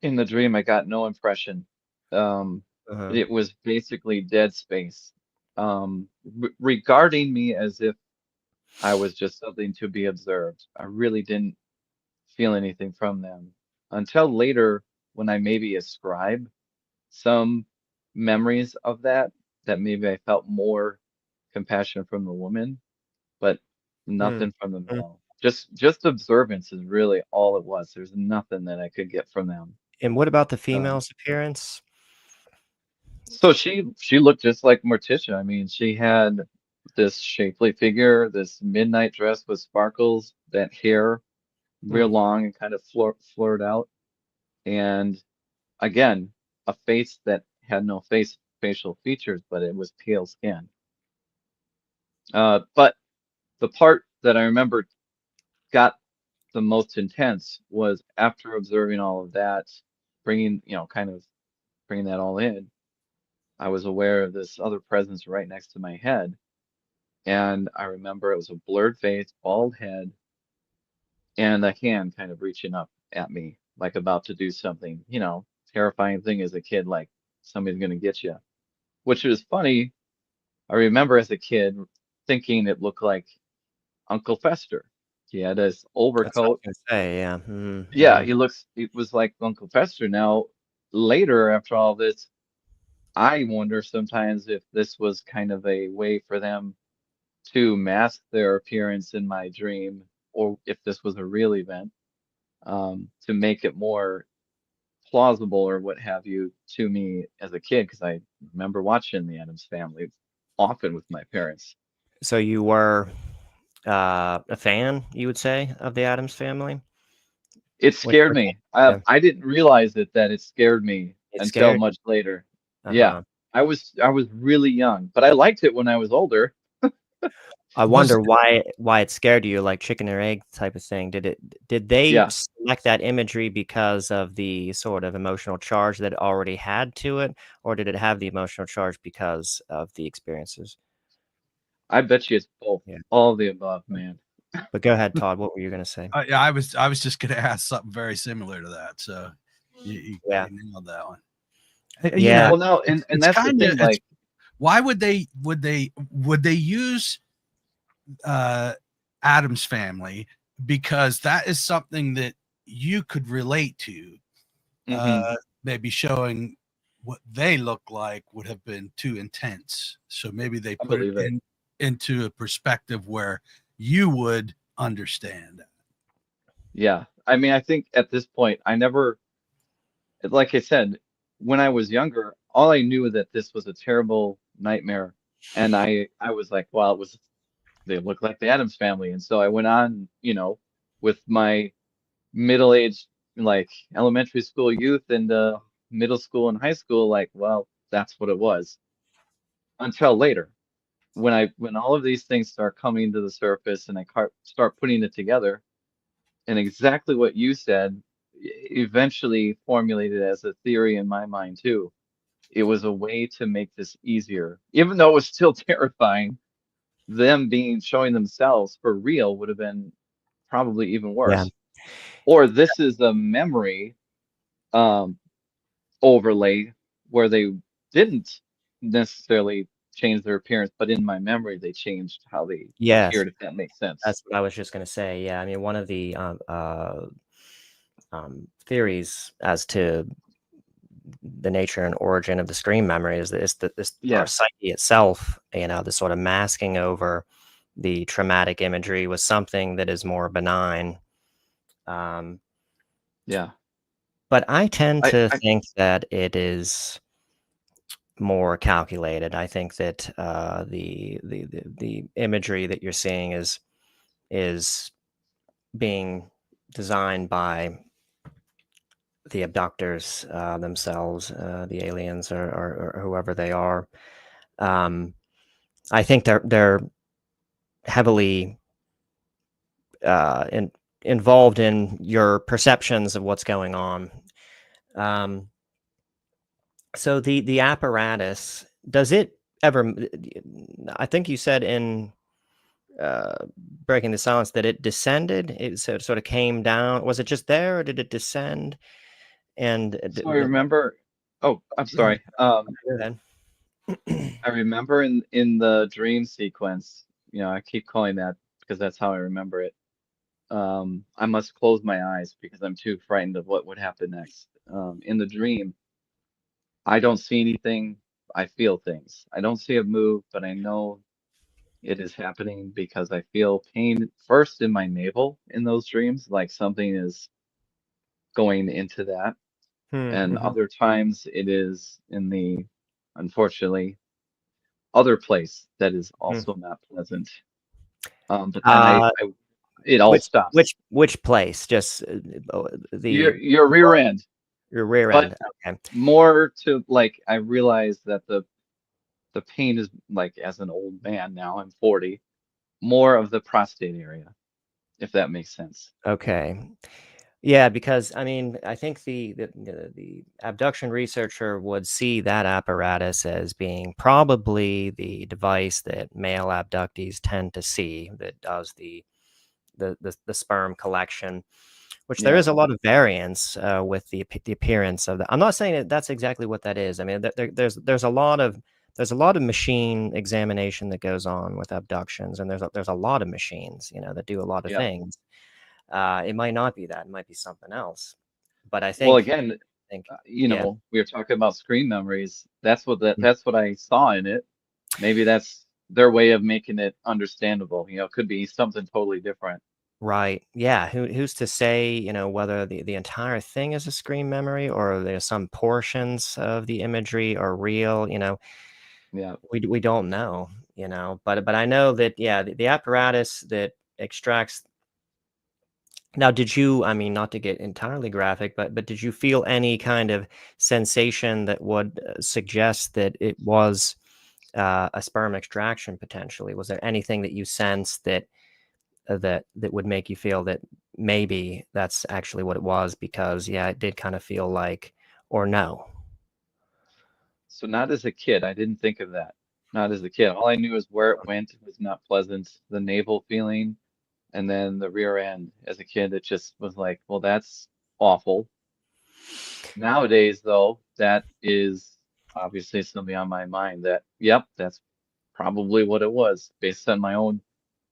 in the dream. I got no impression. Um, Uh-huh. it was basically dead space. Regarding me as if I was just something to be observed. I really didn't feel anything from them until later when I maybe ascribe some memories of that, that maybe I felt more compassion from the woman, but Hmm. nothing from the Hmm. male. Just observance is really all it was. There's nothing that I could get from them. And what about the Um, female's appearance? so she looked just like Morticia. I mean, she had this shapely figure, this midnight dress with sparkles, that hair real Hmm. long and kind of floored out, and again, a face that had no facial features, but it was pale skin. But the part that I remember got the most intense was after observing all of that, bringing, kind of bringing that all in. I was aware of this other presence right next to my head. And I remember it was a blurred face, bald head, and a hand kind of reaching up at me, like about to do something, terrifying thing as a kid, like somebody's going to get you. Which was funny. I remember as a kid thinking it looked like Uncle Fester. He had his That's what I was overcoat. gonna say, yeah. Mhm, Yeah, mhm. it was like Uncle Fester. Now, later after all this, I wonder sometimes if this was kind of a way for them to mask their appearance in my dream, or if this was a real event, to make it more plausible or what have you to me as a kid, because I remember watching The Addams Family often with my parents. So you were, a fan, you would say, of the Addams Family? It scared What made me. you I didn't realize that it scared me it until scared you? much later. Yeah, Uh-huh. I was really young, but I liked it when I was older. I Was wonder why it scared you, like chicken or egg type of thing. Did they Yeah, select that imagery because of the sort of emotional charge that it already had to it, or did it have the emotional charge because of the experiences? I bet you it's both, Yeah. all of the above, man. But go ahead, Todd, what were you gonna say? yeah, I was just gonna ask something very similar to that. So Yeah. you nailed that one. Yeah. Well, no, and It's that's the kind of thing, it's like, why would they use uh Adam's family, because that is something that you could relate to. hmm Maybe showing what they look like would have been too intense. So maybe they I put it believe it. into a perspective where you would understand. Yeah, I mean, I think at this point, I never, like I said, when I was younger, all I knew that this was a terrible nightmare, and I was like, well, it was they look like the Addams family, and so I went on, with my middle-aged, like elementary school youth and middle school and high school, like, well, that's what it was. Until later, when all of these things start coming to the surface and I start putting it together, and exactly what you said, eventually formulated as a theory in my mind too. It was a way to make this easier, even though it was still terrifying. Them being showing themselves for real would have been probably even Yeah. worse. or this is a memory um, overlay where they didn't necessarily change their appearance, but in my memory they changed how they Yes, appeared, if that makes sense. that's what I was just going to say. Yeah, I mean, one of the theories as to the nature and origin of the screen memory is that this our Yeah, psyche itself, the sort of masking over the traumatic imagery was something that is more benign. Um, yeah. but I tend to I think that it is more calculated. I think that the imagery that you're seeing is being designed by the abductors themselves, the aliens or whoever they are. Um, I think they're heavily involved in your perceptions of what's going on. Um, so the apparatus, does it ever? I think you said in uh, Breaking the Silence that it descended. It sort of came down. Was it just there, or did it descend? And so I remember. Oh, I'm sorry. then, I remember in the dream sequence. I keep calling that because that's how I remember it. I must close my eyes because I'm too frightened of what would happen next. In the dream, I don't see anything. I feel things. I don't see it move, but I know it is happening because I feel pain first in my navel in those dreams, like something is going into that. And mm-hmm. other times it is in the, unfortunately, other place that is also not pleasant. But then uh, it all stops. which place? Just the Your rear end, your rear but end. Okay. more to like I realize that the pain is like as an old man now, I'm 40, more of the prostate area, if that makes sense. Okay. Yeah, because I mean, I think the abduction researcher would see that apparatus as being probably the device that male abductees tend to see that does the sperm collection, which there Yeah. is a lot of variance with the appearance of that. I'm not saying that that's exactly what that is. I mean, there's a lot of machine examination that goes on with abductions, and there's a lot of machines, that do a lot of Yeah. things. It might not be that; it might be something else. But I Well, think, again, yeah, we were talking about screen memories. That's what mm, that's what I saw in it. Maybe that's their way of making it understandable. It could be something totally different. right, yeah. Who's to say, whether the entire thing is a screen memory or there's some portions of the imagery are real? Yeah. We don't know, but I know that, yeah, the apparatus that extracts. Now, did you, I mean, not to get entirely graphic, but did you feel any kind of sensation that would suggest that it was a sperm extraction potentially? Was there anything that you sensed that would make you feel that maybe that's actually what it was? Because yeah, it did kind of feel like, or no. So not as a kid, I didn't think of that. Not as a kid. All I knew is where it went was not pleasant. The navel feeling, and then the rear end. As a kid, it just was like, well, that's awful. Nowadays, though, that is obviously something on my mind that, yep, that's probably what it was based on my own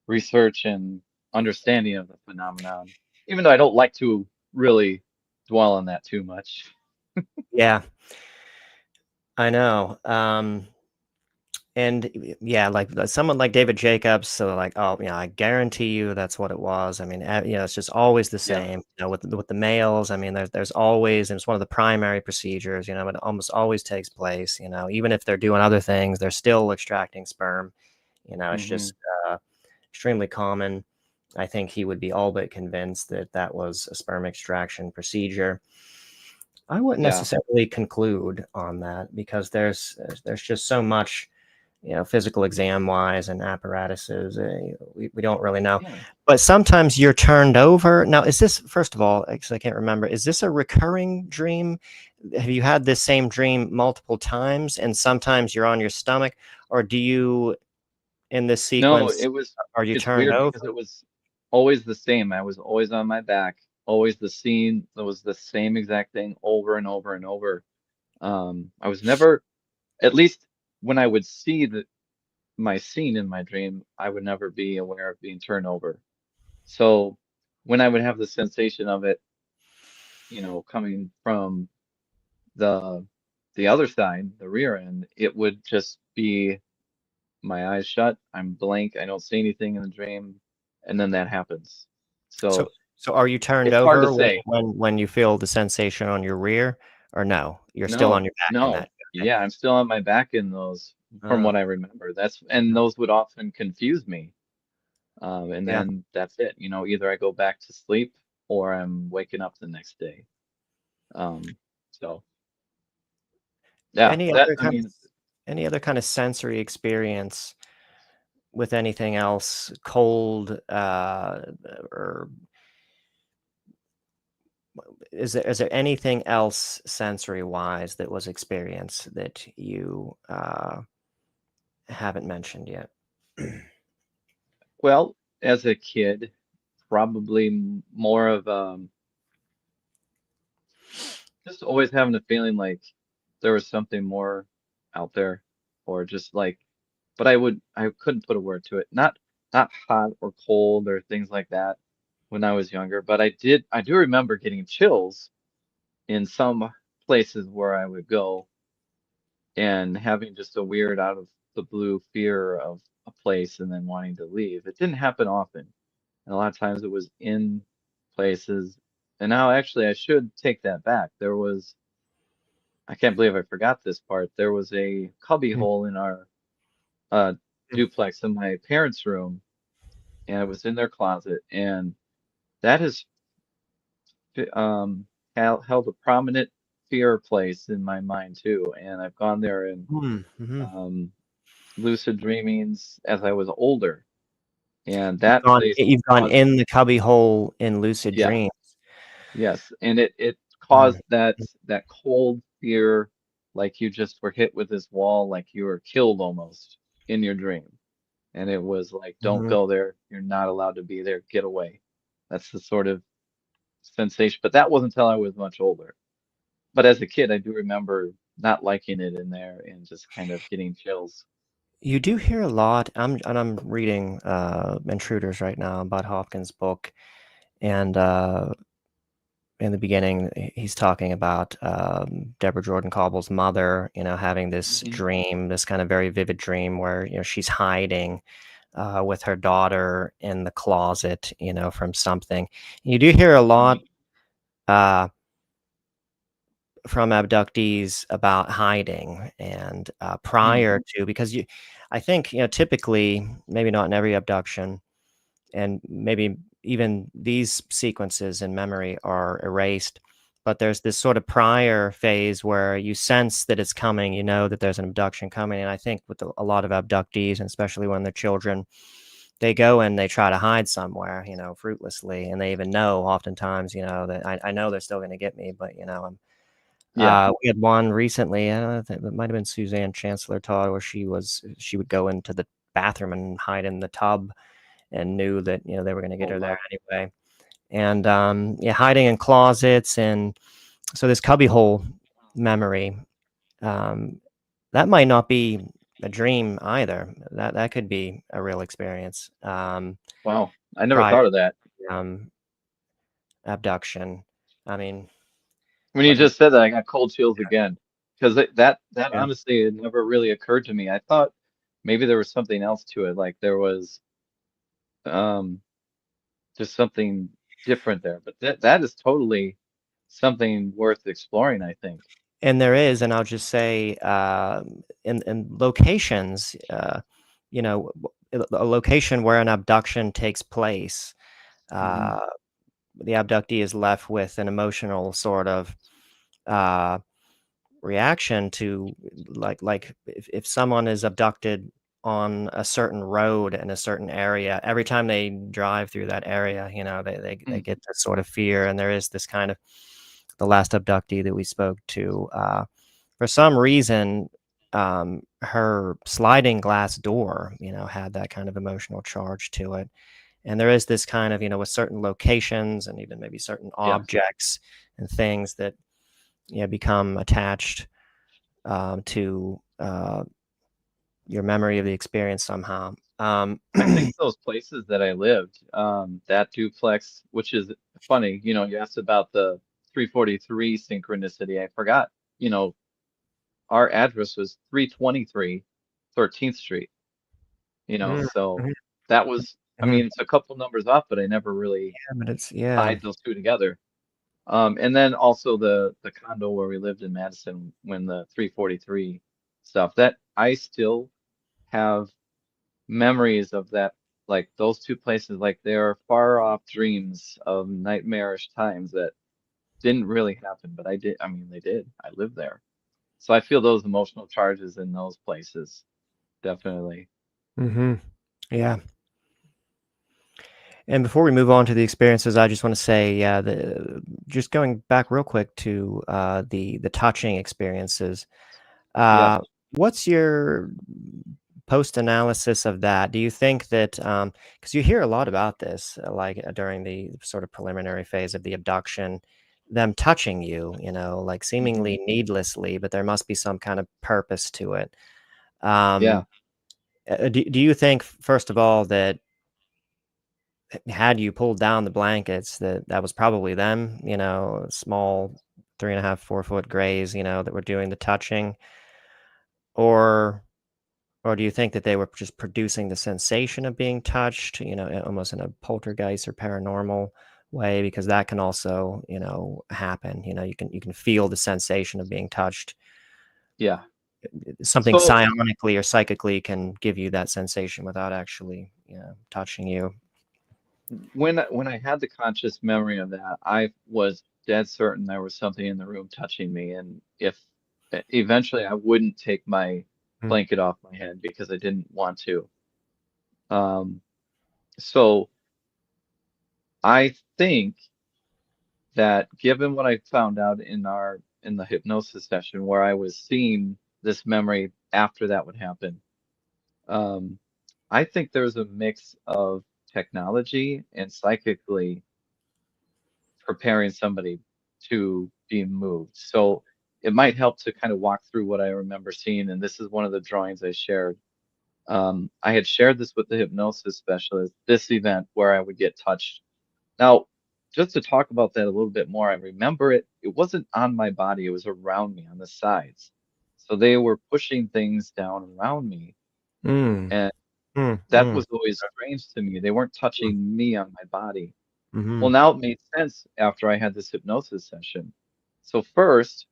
research and understanding of the phenomenon. Even though I don't like to really dwell on that too much. Yeah, I know. And yeah, like someone like David Jacobs, so like, oh, yeah, I guarantee you that's what it was. I mean, it's just always the Yeah. same. With the males, I mean, there's always, and it's one of the primary procedures. It almost always takes place. Even if they're doing other things, they're still extracting sperm. It's Hmm. just extremely common. I think he would be all but convinced that that was a sperm extraction procedure. I wouldn't Yeah. necessarily conclude on that because there's just so much, physical exam wise and apparatuses. We don't really know. Yeah. But sometimes you're turned over. Now, is this, first of all, actually, I can't remember, is this a recurring dream? Have you had this same dream multiple times and sometimes you're on your stomach? Or do you, in this No, sequence, are you it's turned weird because over? it was always the same. I was always on my back. always the scene. It was the same exact thing over and over and over. I was never, at least when I would see my scene in my dream, I would never be aware of being turned over. So when I would have the sensation of it, coming from the the other side, the rear end, it would just be my eyes shut, I'm blank, I don't see anything in the dream, and then that happens. So So so are you turned it's hard to over when say. when you feel the sensation on your rear, or no? You're still on No, your back in no. that? Okay. Yeah, I'm still on my back in those from Uh, what I remember. And those would often confuse me. And yeah. then that's it. Either I go back to sleep or I'm waking up the next day. So yeah, Any that other I kind of mean, any other kind of sensory experience with anything else, cold, or is there anything else sensory wise that was experienced that you haven't mentioned yet? well, as a kid, probably more of just always having a feeling like there was something more out there, or just like, but I couldn't put a word to it. Not hot or cold or things like that when I was younger, but I do remember getting chills in some places where I would go and having just a weird out of the blue fear of a place and then wanting to leave. It didn't happen often. And a lot of times it was in places. And now actually I should take that back. I can't believe I forgot this part. There was a cubby Mm, hole in our uh, mm, duplex in my parents' room, and it was in their closet, and that has held a prominent fear place in my mind too. And I've gone there in mhm. um, lucid dreamings as I was older, and that place You've gone caused, in the cubby hole in lucid yeah, dreams. yes, and it Mm, caused that cold fear, like you just were hit with this wall, like you were killed almost in your dream. And it was like, don't mhm. go there. You're not allowed to be there. Get away. That's the sort of sensation. But that wasn't until I was much older. But as a kid, I do remember not liking it in there and just kind of getting chills. You do hear a lot. I'm reading Intruders right now, Bud Hopkins' book, and in the beginning, he's talking about Deborah Jordan Cobble's mother, having this Hmm. dream, this kind of very vivid dream where she's hiding with her daughter in the closet, from something. You do hear a lot Right. uh, from abductees about hiding and Mm. prior to, because I think typically, maybe not in every abduction, and maybe even these sequences in memory are erased, but there's this sort of prior phase where you sense that it's coming, that there's an abduction coming. And I think with a lot of abductees, and especially when they're children, they go and they try to hide somewhere, fruitlessly, and they even know oftentimes, that I know they're still going to get me, but Yeah. we had one recently, I think it might have been Suzanne Chancellor Todd, where she would go into the bathroom and hide in the tub, and knew that they were going to get Oh, her there wow. anyway. And yeah, hiding in closets, and so this cubbyhole memory, um, that might not be a dream either. That could be a real experience Wow. I never prior thought of that. to abduction. I mean, When you like I said, just said that, I got cold chills again. Because that yeah. honestly, it never really occurred to me. I thought maybe there was something else to it, like there was um just something different there. But that is totally something worth exploring, I think. And there is, and I'll just say, in locations, a location where an abduction takes place, Hmm. uh, the abductee is left with an emotional sort of uh, reaction to, like if someone is abducted on a certain road in a certain area, every time they drive through that area, they get this sort of fear. And there is this kind of, the last abductee that we spoke to, for some reason, her sliding glass door, had that kind of emotional charge to it. And there is this kind of, with certain locations and even maybe certain Yes. objects and things that become attached to your memory of the experience somehow. I think those places that I lived, that duplex, which is funny, you asked about the 343 synchronicity. I forgot, our address was 323 13th Street, so Mhm, that was, I mhm. mean, it's a couple numbers off, but I never really Yeah, but it's tied those two together. And then also the condo where we lived in Madison when the 343 stuff, that I still have memories of that, like those two places, like they are far off dreams of nightmarish times that didn't really happen, but I mean, they did. I lived there. So I feel those emotional charges in those places, definitely. Yeah. And before we move on to the experiences, I just want to say, just going back real quick to the touching experiences. Yeah, What's your post analysis of that? Do you think that because you hear a lot about this, during the sort of preliminary phase of the abduction, them touching you, like hmm, seemingly needlessly, but there must be some kind of purpose to it. yeah, Um, do you think, first of all, that had you pulled down the blankets, that was probably them, small 3.5, 4 foot grays, that were doing the touching, or do you think that they were just producing the sensation of being touched, almost in a poltergeist or paranormal way, because that can also, happen. You can feel the sensation of being touched. yeah. Something So psionically or psychically can give you that sensation without actually, touching you. when I had the conscious memory of that, I was dead certain there was something in the room touching me, and if eventually I wouldn't take my Mm, blanket off my head because I didn't want to. Um, so I think that given what I found out in the hypnosis session where I was seeing this memory after that would happen, um, I think there's a mix of technology and psychically preparing somebody to be moved. So it might help to kind of walk through what I remember seeing, and this is one of the drawings I shared. I had shared this with the hypnosis specialist, this event where I would get touched. Now, just to talk about that a little bit more, I remember it wasn't on my body, it was around me on the sides. So they were pushing things down around me, mm, and mm, that mm, was always strange to me. They weren't touching me on my body. Well, mhm, now it made sense after I had this hypnosis session. So first,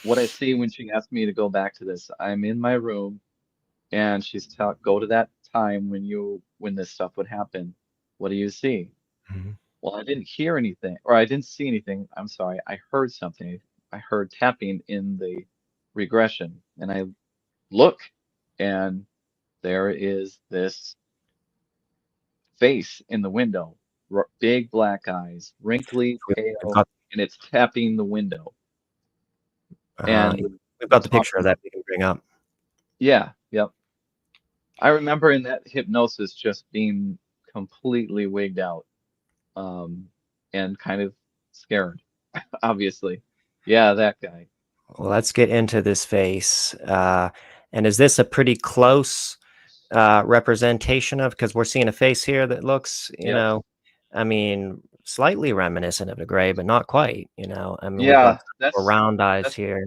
what I see when she asked me to go back to this, I'm in my room and she's go to that time when this stuff would happen. What do you see? mhm. Well, I didn't hear anything, or I didn't see anything. I'm sorry. I heard something. I heard tapping in the regression, and I look, and there is this face in the window, big black eyes, wrinkly, We've pale, got and it's tapping the window. uh, And we've we're got the picture of talking, that we can bring up. yeah, yep. I remember in that hypnosis just being completely wigged out, um, and kind of scared, obviously. Yeah, that guy. Well, let's get into this face. And is this a pretty close representation of? Because we're seeing a face here that looks, Yep. I mean, slightly reminiscent of a gray, but not quite. I mean, we've got Yeah, round eyes that's here.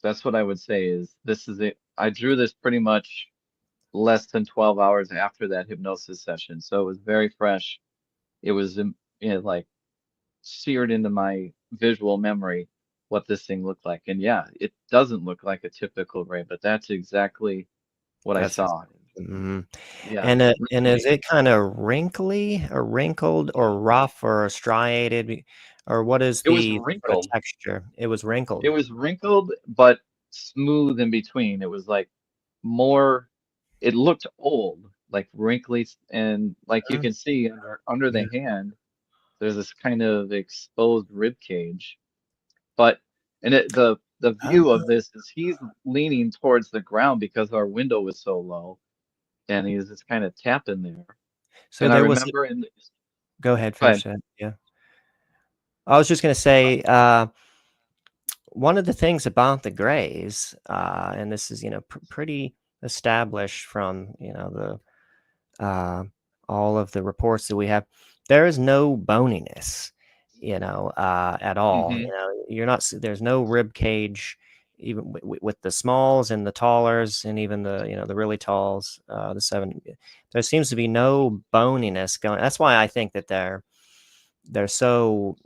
that's what I would say is this is it. I drew this pretty much less than 12 hours after that hypnosis session, so it was very fresh. It was like seared into my visual memory what this thing looked like. And yeah, it doesn't look like a typical gray, but that's exactly what I That's saw. mhm. Yeah, And is wrinkly. it kind of wrinkly or wrinkled or rough or striated, or what is It was the sort of wrinkled. texture? It was It wrinkled. was wrinkled, but smooth in between. It was like more, it looked old, like wrinkly, and like you Mm, can see under yeah. the hand, there's this kind of exposed rib cage. But the view Oh, of this is he's leaning towards the ground because our window was so low, and he's just kind of tapping there. So And I there was. remember in the, Go ahead, go ahead. finish it. Yeah. I was just going to say, one of the things about the Greys, and this is, pretty established from, all of the reports that we have, there is no boniness, at all. Hmm. You're not, there's no rib cage, even with the smalls and the tallers, and even the, the really talls, the seven. There seems to be no boniness going. That's why I think that they're so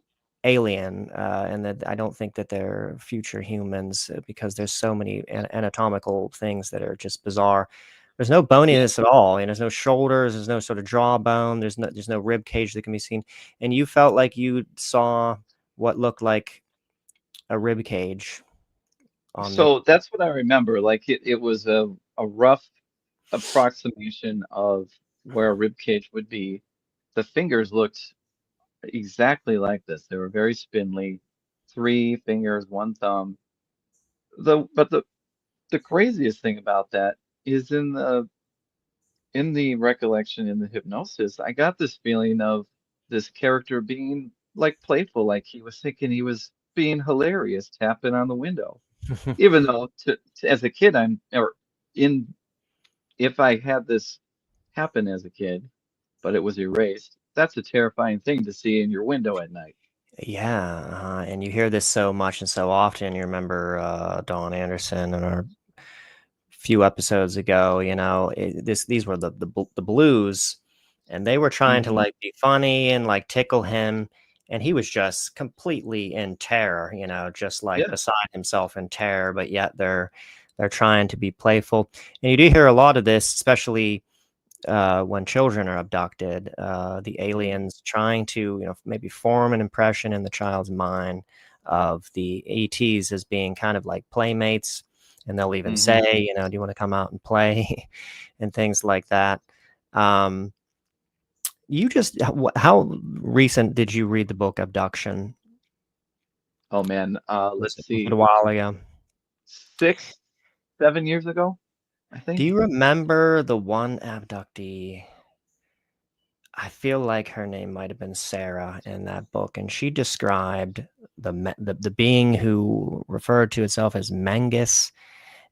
alien, and that I don't think that they're future humans, because there's so many anatomical things that are just bizarre. There's no Yeah. boniness at all, and there's no shoulders, there's no sort of jawbone, there's no rib cage that can be seen. And you felt like you saw what looked like a rib cage on the. So that's what I remember. Like it was a rough approximation of where a rib cage would be. The fingers looked exactly like this. They were very spindly, three fingers, one thumb. But the craziest thing about that is in the recollection, in the hypnosis, I got this feeling of this character being like playful, like he was thinking he was being hilarious, tapping on the window. Even though as a kid, or in if I had this happen as a kid, but it was erased, that's a terrifying thing to see in your window at night. Yeah, and you hear this so much and so often. You remember Dawn Anderson in our few episodes ago. These were the blues, and they were trying to Hmm. like be funny and like tickle him, and he was just completely in terror. Just like Yeah. beside himself in terror. But yet they're trying to be playful, and you do hear a lot of this, especially when children are abducted, the Mhm. aliens trying to, maybe form an impression in the child's mind of the ETs as being kind of like playmates. And they'll even Hmm. say, do you want to come out and play and things like that. Um, you just, how recent did you read the book Abduction? Oh man, let's Was it a see, while ago? 6, 7 years ago, I Do think. you remember the one abductee? I feel like her name might have been Sarah in that book, and she described the being who referred to itself as Mengus,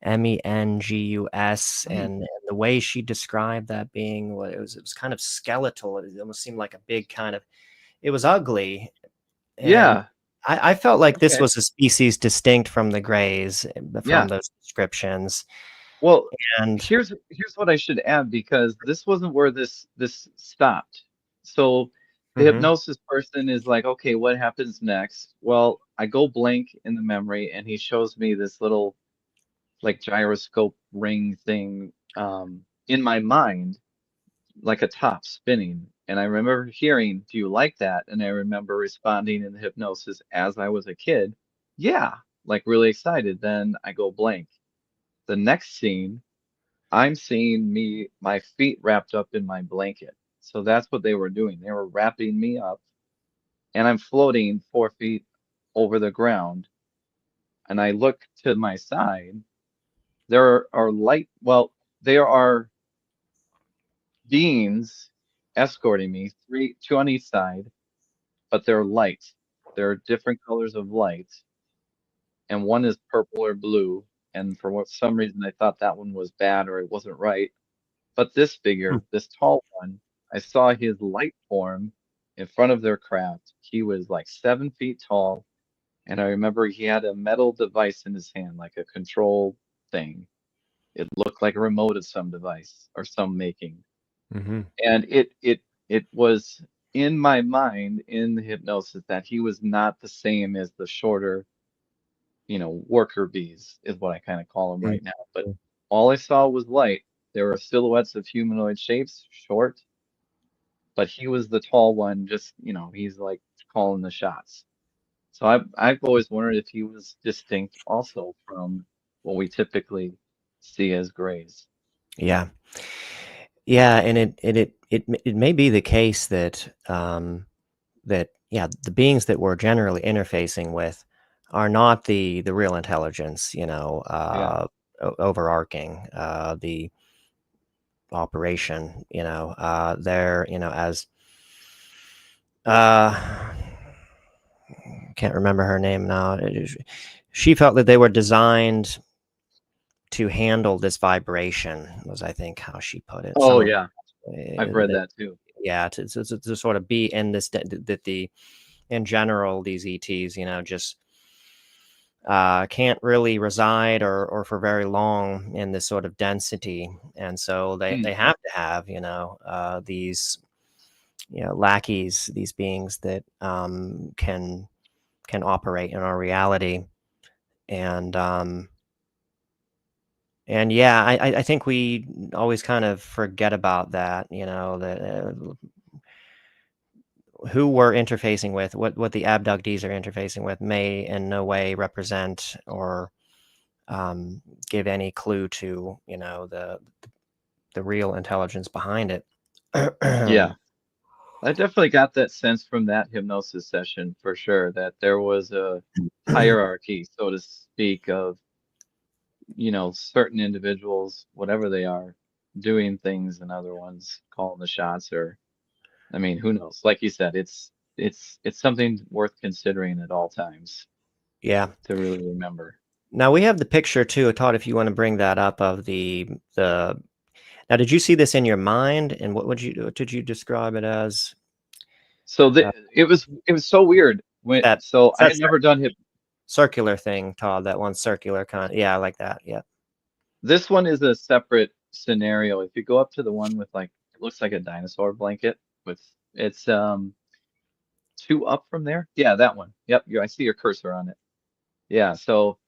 Mengus, Mm. and the way she described that being was it was kind of skeletal. It almost seemed like a big kind of. It was ugly, and Yeah. I felt like this Okay. was a species distinct from the Greys, from Yeah. those descriptions. Well, And here's what I should add because this wasn't where this stopped. So the mhm, hypnosis person is like, okay, what happens next? Well, I go blank in the memory, and he shows me this little like gyroscope ring thing in my mind, like a top spinning. And I remember hearing, "Do you like that?" And I remember responding in the hypnosis as I was a kid, "Yeah," like really excited. Then I go blank. The next scene, I'm seeing my feet wrapped up in my blanket. So that's what they were doing. They were wrapping me up, and I'm floating 4 feet over the ground. And I look to my side. There are well, there are beings escorting me, two on each side, but they're light. There are different colors of light, and one is purple or blue. And for some reason, I thought that one was bad or it wasn't right. But this mm, figure, this tall one, I saw his light form in front of their craft. He was like 7 feet tall, and I remember he had a metal device in his hand, like a control thing. It looked like a remote of some device or some making. mhm, And it was in my mind in the hypnosis that he was not the same as the shorter, worker bees is what I kind of call them mm, right now. But mm. all I saw was light. There were silhouettes of humanoid shapes, short, but he was the tall one, just, he's like calling the shots. So I've always wondered if he was distinct also from what we typically see as grays. Yeah. Yeah, and it may be the case that that yeah, the beings that we're generally interfacing with are not the real intelligence, Yeah. overarching. The operation. They're as uh, can't remember her name now. She felt that they were designed to handle this vibration, was I think how she put it. Oh yeah, I've read That, that too. yeah, to sort of be in this, that in general, these ETs, just can't really reside or for very long in this sort of density, and so they Hmm. they have to have these lackeys, these beings that can operate in our reality, and yeah, I think we always kind of forget about that, that who we're interfacing with, what the abductees are interfacing with, may in no way represent or give any clue to the real intelligence behind it. Yeah, I definitely got that sense from that hypnosis session for sure, that there was a hierarchy, so to speak, of, certain individuals, whatever they are, doing things and other ones calling the shots, or I mean, who knows? Like you said, it's something worth considering at all times Yeah. to really remember. Now we have the picture too, Todd, if you want to bring that up, of the now, did you see this in your mind, and what did you describe it as? So Uh, it was so weird that so I that had never done circular thing, Todd, that one circular kind. Yeah, I like that. Yeah. this one is a separate scenario. If you go up to the one with like it looks like a dinosaur blanket with it's two up from there. Yeah, that one. Yep, I see your cursor on it. Yeah, so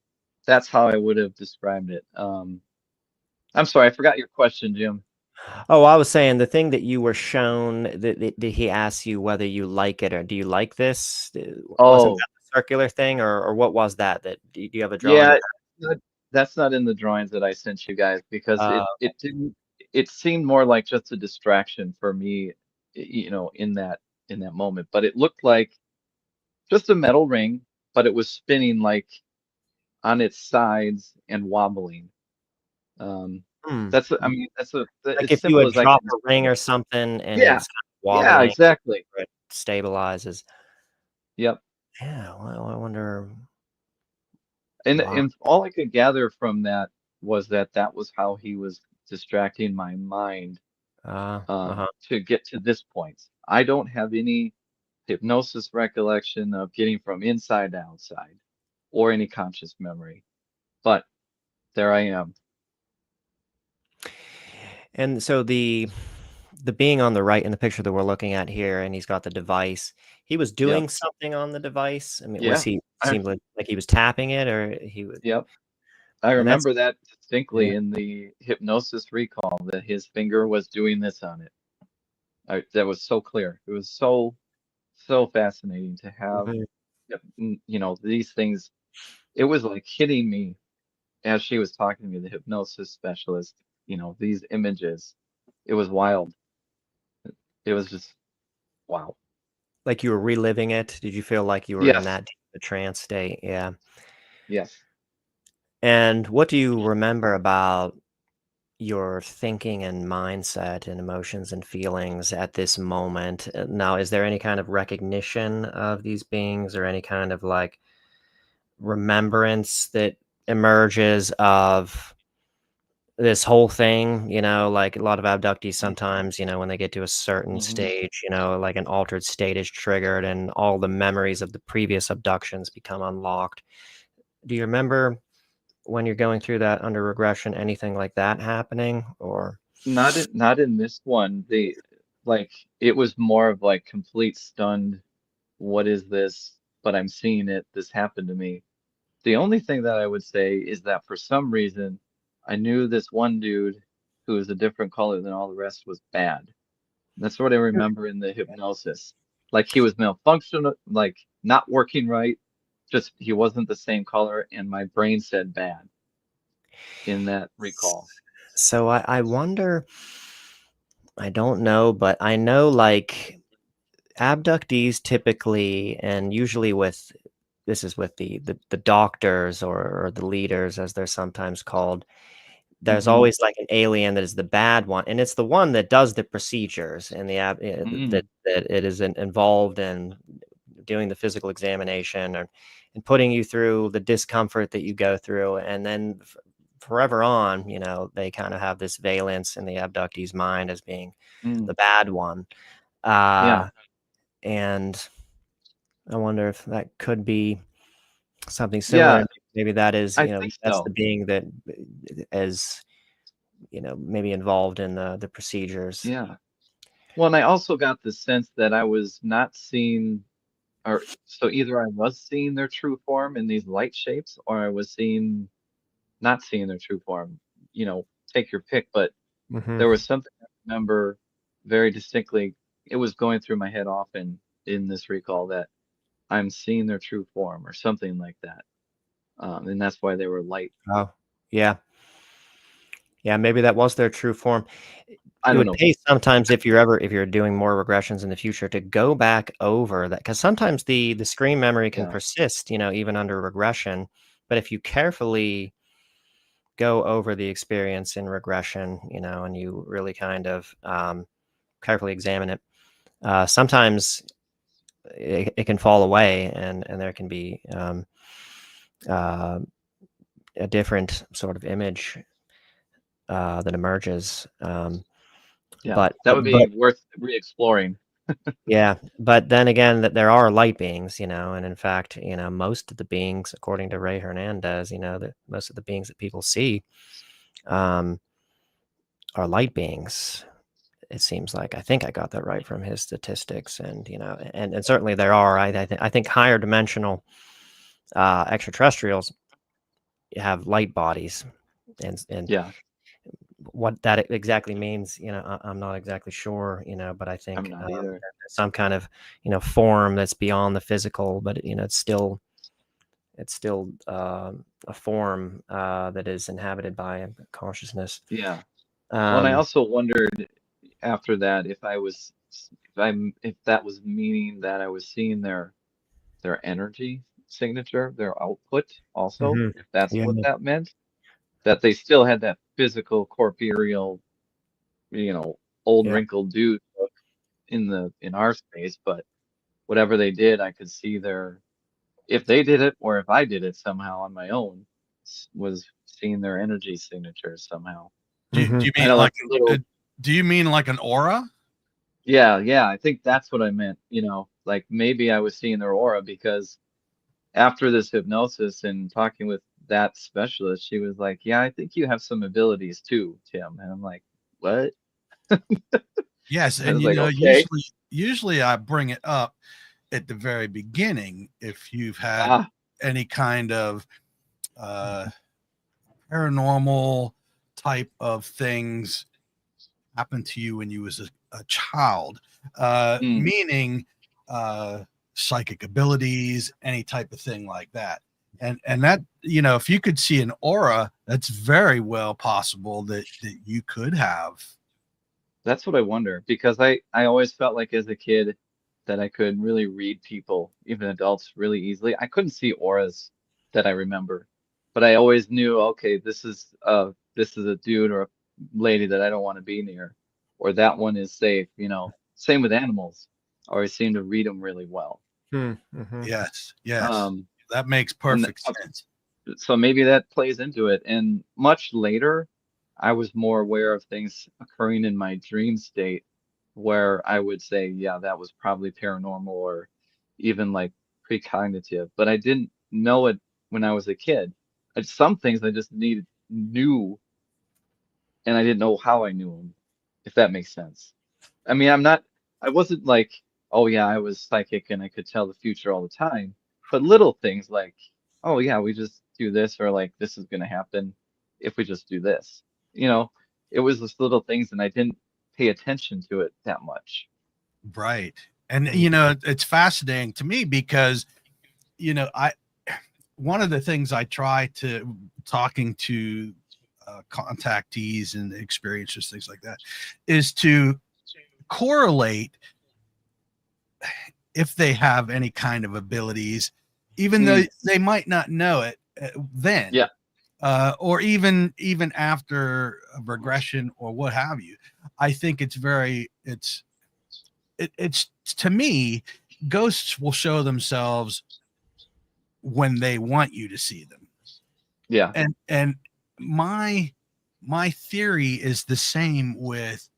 that's how I would have described it. I'm sorry, I forgot your question, Jim. Oh, I was saying the thing that you were shown, that he asked you whether you like it, or do you like this? Wasn't Oh, that the circular thing, or what was that? Do you have a drawing yeah, of that's not in the drawings that I sent you guys because that? it seemed more like just a distraction for me, in that moment. But it looked like just a metal ring, but it was spinning like on its sides and wobbling. Um, Hmm. I mean, Like as if you simple would as I drop can a ring describe or it. something and Yeah, it's kind of yeah, wobbling, exactly. or it stabilizes. Yep. Yeah, well, I wonder And why. and all I could gather from that was that was how he was distracting my mind Uh-huh. to get to this point. I don't have any hypnosis recollection of getting from inside to outside or any conscious memory, but there I am. And so the being on the right in the picture that we're looking at here, and he's got the device. He was Yep. doing something on the device. I mean, was Yeah. he I, seemed like he was tapping it, or he was? yep. I And that's remember that yeah. distinctly in the hypnosis recall that his finger was doing this on it. That was so clear. It was so fascinating to have, Mhm. these things. It was like hitting me as she was talking to me, the hypnosis specialist, these images. It was wild. It was just wow. Like you were reliving it. Did you feel like you were in Yes, that deep a trance state? Yeah. yes. And what do you remember about your thinking and mindset and emotions and feelings at this moment? Now, is there any kind of recognition of these beings, or any kind of like remembrance that emerges of this whole thing? Like a lot of abductees sometimes, when they get to a certain Hmm. stage, like an altered state is triggered and all the memories of the previous abductions become unlocked. Do you remember when you're going through that under regression, anything like that happening? Or Not in this one. Like it was more of like complete stunned. What is this? But I'm seeing it. This happened to me. The only thing that I would say is that for some reason, I knew this one dude who was a different color than all the rest was bad. That's what I remember in the hypnosis. Like he was malfunctional, like not working right. Just he wasn't the same color, and my brain said bad in that recall. so I wonder, I don't know, but I know like abductees typically, and usually with this is with the doctors, or the leaders as they're sometimes called, there's always like an alien that is the bad one, and it's the one that does the procedures and that it is involved in doing the physical examination and putting you through the discomfort that you go through, and then forever on, they kind of have this valence in the abductee's mind as being the bad one. Yeah, And I wonder if that could be something similar. yeah, Maybe that is, I think that's the so. being that is, maybe involved in the procedures. Yeah. Well, and I also got the sense that I was not seeing, or so either I was seeing their true form in these light shapes, or I was not seeing their true form. Take your pick, but Hmm. there was something I remember very distinctly. It was going through my head often in this recall that I'm seeing their true form or something like that. And that's why they were light. Oh, yeah. Yeah, maybe that was their true form. I It don't would know. pay sometimes if you're doing more regressions in the future to go back over that, because sometimes the screen memory can Yeah. persist, even under regression. But if you carefully go over the experience in regression, and you really kind of carefully examine it, sometimes it can fall away, and there can be uh, a different sort of image that emerges. Yeah. But That would be worth re-exploring. yeah, but then again, that there are light beings, and in fact, most of the beings, according to Ray Hernandez, that most of the beings that people see um, are light beings. It seems like, I think I got that right from his statistics, and and certainly there are. I think higher dimensional extraterrestrials have light bodies, and Yeah. what that exactly means, I'm not exactly sure, but I I'm think not either. there's some kind of form that's beyond the physical, but it's still a form that is inhabited by a consciousness. Yeah. Well, and I Um, also wondered after that if that was meaning that I was seeing their energy signature, their output also, mhm. if that's Yeah. what that meant, that they still had that physical, corporeal, you know, old Yeah. wrinkled dude look in our space, but whatever they did, I could see if they did it or if I did it somehow on my own, was seeing their energy signatures somehow. Do Mhm. you I mean know like that's a little. do you mean like an aura? Yeah, yeah, I think that's what I meant, like maybe I was seeing their aura because after this hypnosis and talking with that specialist, she was like, "Yeah, I think you have some abilities too, Tim." And I'm like, "What?" Yes, I and was like, "Okay." usually I bring it up at the very beginning if you've had Ah, any kind of uh, paranormal type of things happen to you when you was a child, mm, meaning uh, psychic abilities, any type of thing like that. And that, if you could see an aura, that's very well possible that you could have. that's what I wonder because I always felt like as a kid that I could really read people, even adults, really easily. I couldn't see auras that I remember, but I always knew, okay, this is a dude or a lady that I don't want to be near, or that one is safe, Same with animals. I always seem to read them really well. Mhm. Yes, yes, Um, that makes and perfect sense. so maybe that plays into it. And much later, I was more aware of things occurring in my dream state where I would say, yeah, that was probably paranormal or even like precognitive, but I didn't know it when I was a kid. Some things I just knew, and I didn't know how I knew them, if that makes sense. I mean, I wasn't like, oh yeah, I was psychic and I could tell the future all the time, but little things like, oh yeah, we just do this, or like this is gonna happen if we just do this. You know, it was just little things and I didn't pay attention to it that much. Right. And Mm. it's fascinating to me because I one of the things I try to talking to contactees and experiencers, things like that, is to correlate if they have any kind of abilities, even though Mm, they might not know it then. yeah, or even after a regression or what have you. I think it's to me, ghosts will show themselves when they want you to see them. Yeah. And my theory is the same with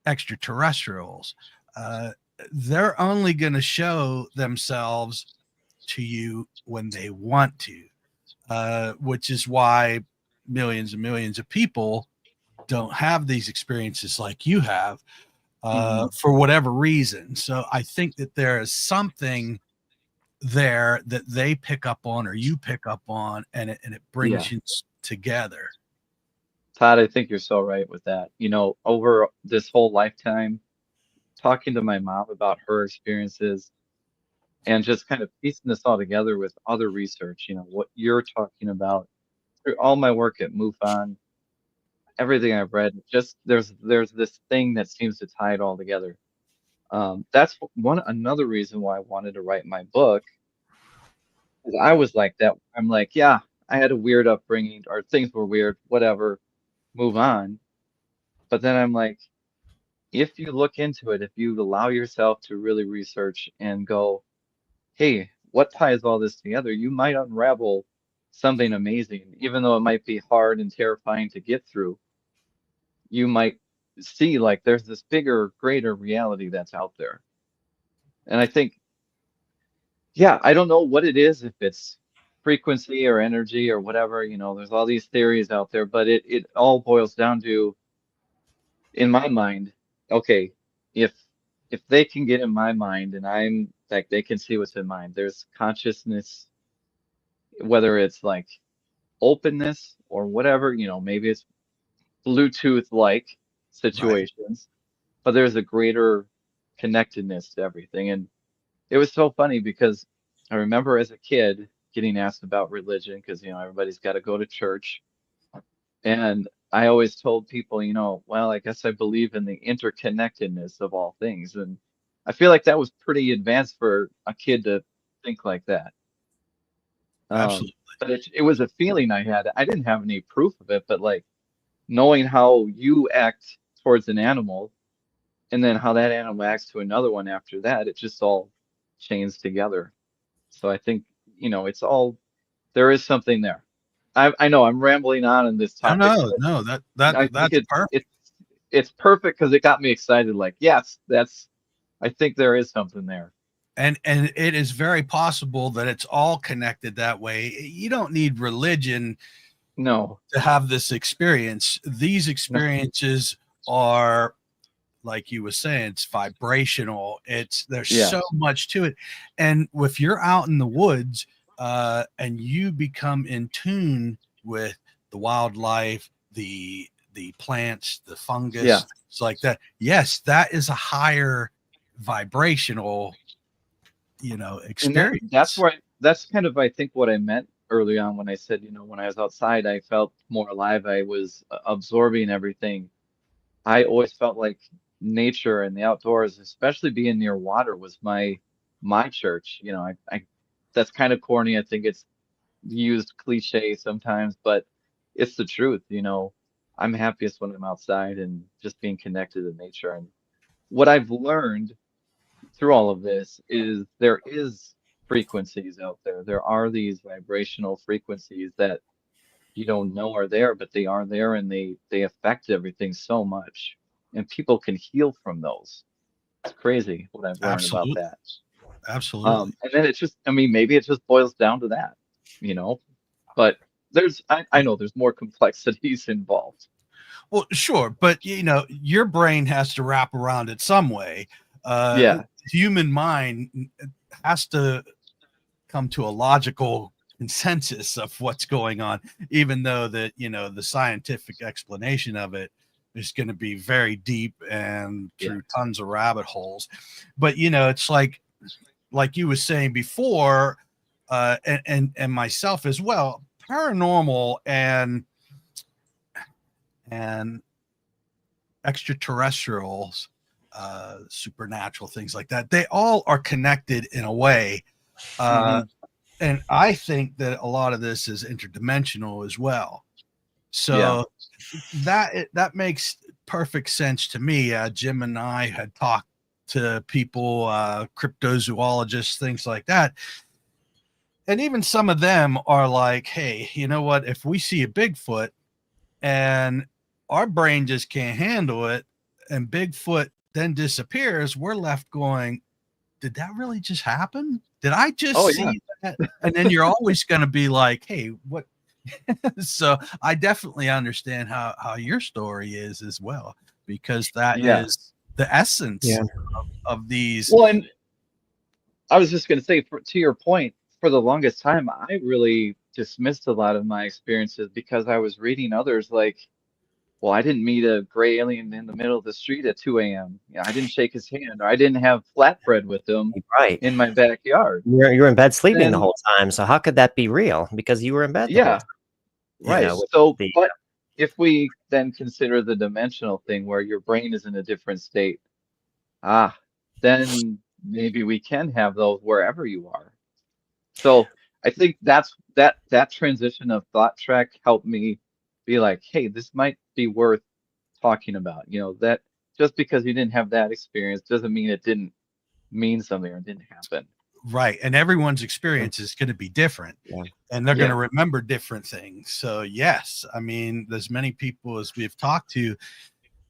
extraterrestrials. They're only going to show themselves to you when they want to, which is why millions and millions of people don't have these experiences like you have, for whatever reason. So I think that there is something there that they pick up on or you pick up on, and it Yeah. brings you together. Todd, I think you're so right with that. You know, over this whole lifetime, talking to my mom about her experiences and just kind of piecing this all together with other research, you know, what you're talking about through all my work at MUFON, everything I've read, just there's this thing that seems to tie it all together. That's another reason why I wanted to write my book. 'Cause I was like that. I'm like, yeah, I had a weird upbringing or things were weird, whatever, move on. But then I'm like, if you look into it, if you allow yourself to really research and go, hey, what ties all this together? You might unravel something amazing, even though it might be hard and terrifying to get through. You might see like there's this bigger, greater reality that's out there. And I think, yeah, I don't know what it is, if it's frequency or energy or whatever, you know, there's all these theories out there, but it all boils down to, in my mind, okay, if they can get in my mind and I'm like they can see what's in mine, there's consciousness, whether it's like openness or whatever, you know, maybe it's Bluetooth like Right. situations, but there's a greater connectedness to everything. And it was so funny because I remember as a kid getting asked about religion because, you know, everybody's got to go to church. And I always told people, you know, well, I guess I believe in the interconnectedness of all things. And I feel like that was pretty advanced for a kid to think like that. Absolutely. But it was a feeling I had. I didn't have any proof of it, but like knowing how you act towards an animal and then how that animal acts to another one after that, it just all chains together. So I think, you know, it's all, there is something there. I know I'm rambling on this No, topic, no, but no. I think That's perfect. it's perfect because it got me excited. Like, yes, that's, I think there is something there. And it is very possible that it's all connected that way. You don't need religion No, to have this experience. These no, experiences are, like you were saying, it's vibrational. There's yeah, so much to it. And if you're out in the woods, and you become in tune with the wildlife, the plants, the yeah. fungus, things like that, yes, that is a higher vibrational, And that's experience. where that's kind of I think what I meant early on when I said, you know, when I was outside, I felt more alive. I was absorbing everything. I always felt like nature and the outdoors, especially being near water, was my church. You know, I that's kind of corny. I think it's used cliche sometimes, but it's the truth. You know, I'm happiest when I'm outside and just being connected to nature. And what I've learned through all of this is there is frequencies out there. There are these vibrational frequencies that you don't know are there, but they are there and they affect everything so much. And people can heal from those. It's crazy what I've learned about Absolutely. that. Absolutely. And then it's just, I mean, maybe it just boils down to that, you know, but I know there's more complexities involved. Well, sure, but your brain has to wrap around it some way. Yeah. Human mind has to come to a logical consensus of what's going on, even though that the scientific explanation of it is going to be very deep and Yeah. through tons of rabbit holes. But it's like you were saying before, and myself as well, paranormal and extraterrestrials, supernatural things like that, they all are connected in a way. Hmm. And I think that a lot of this is interdimensional as well. Yeah. So that makes perfect sense to me. Jim and I had talked to people, cryptozoologists, things like that. And even some of them are like, hey, you know what? If we see a Bigfoot and our brain just can't handle it, and Bigfoot then disappears, we're left going, did that really just happen? Did I just Oh yeah. see that? And then you're always going to be like, hey, what? So I definitely understand how your story is as well, because that Yeah. is the essence Yeah. of these. Well, and I was just going to say, to your point, for the longest time, I really dismissed a lot of my experiences because I was reading others like, well, I didn't meet a gray alien in the middle of the street at 2 a.m. Yeah, I didn't shake his hand, or I didn't have flatbread with him Right. in my backyard. You're in bed sleeping the Then, whole time. So how could that be real? Because you were in bed the whole yeah, time. You right. know, with So, the but if we then consider the dimensional thing where your brain is in a different state, ah, then maybe we can have those wherever you are. So I think that transition of thought track helped me be like, hey, this might be worth talking about. You know, that just because you didn't have that experience doesn't mean it didn't mean something or didn't happen. Right. And everyone's experience is going to be different, yeah. and they're going to Yeah. remember different things. So yes, I mean, as many people as we've talked to,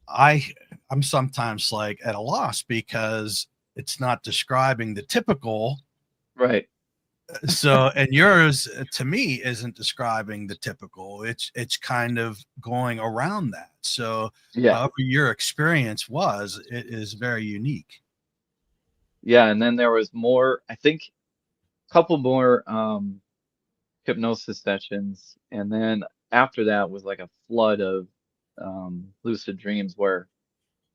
I I'm sometimes like at a loss because it's not describing the typical. Right. So, and yours to me isn't describing the typical. It's kind of going around that. So Yeah. however your experience was, it is very unique. Yeah. And then there was more, I think a couple more hypnosis sessions. And then after that was like a flood of lucid dreams where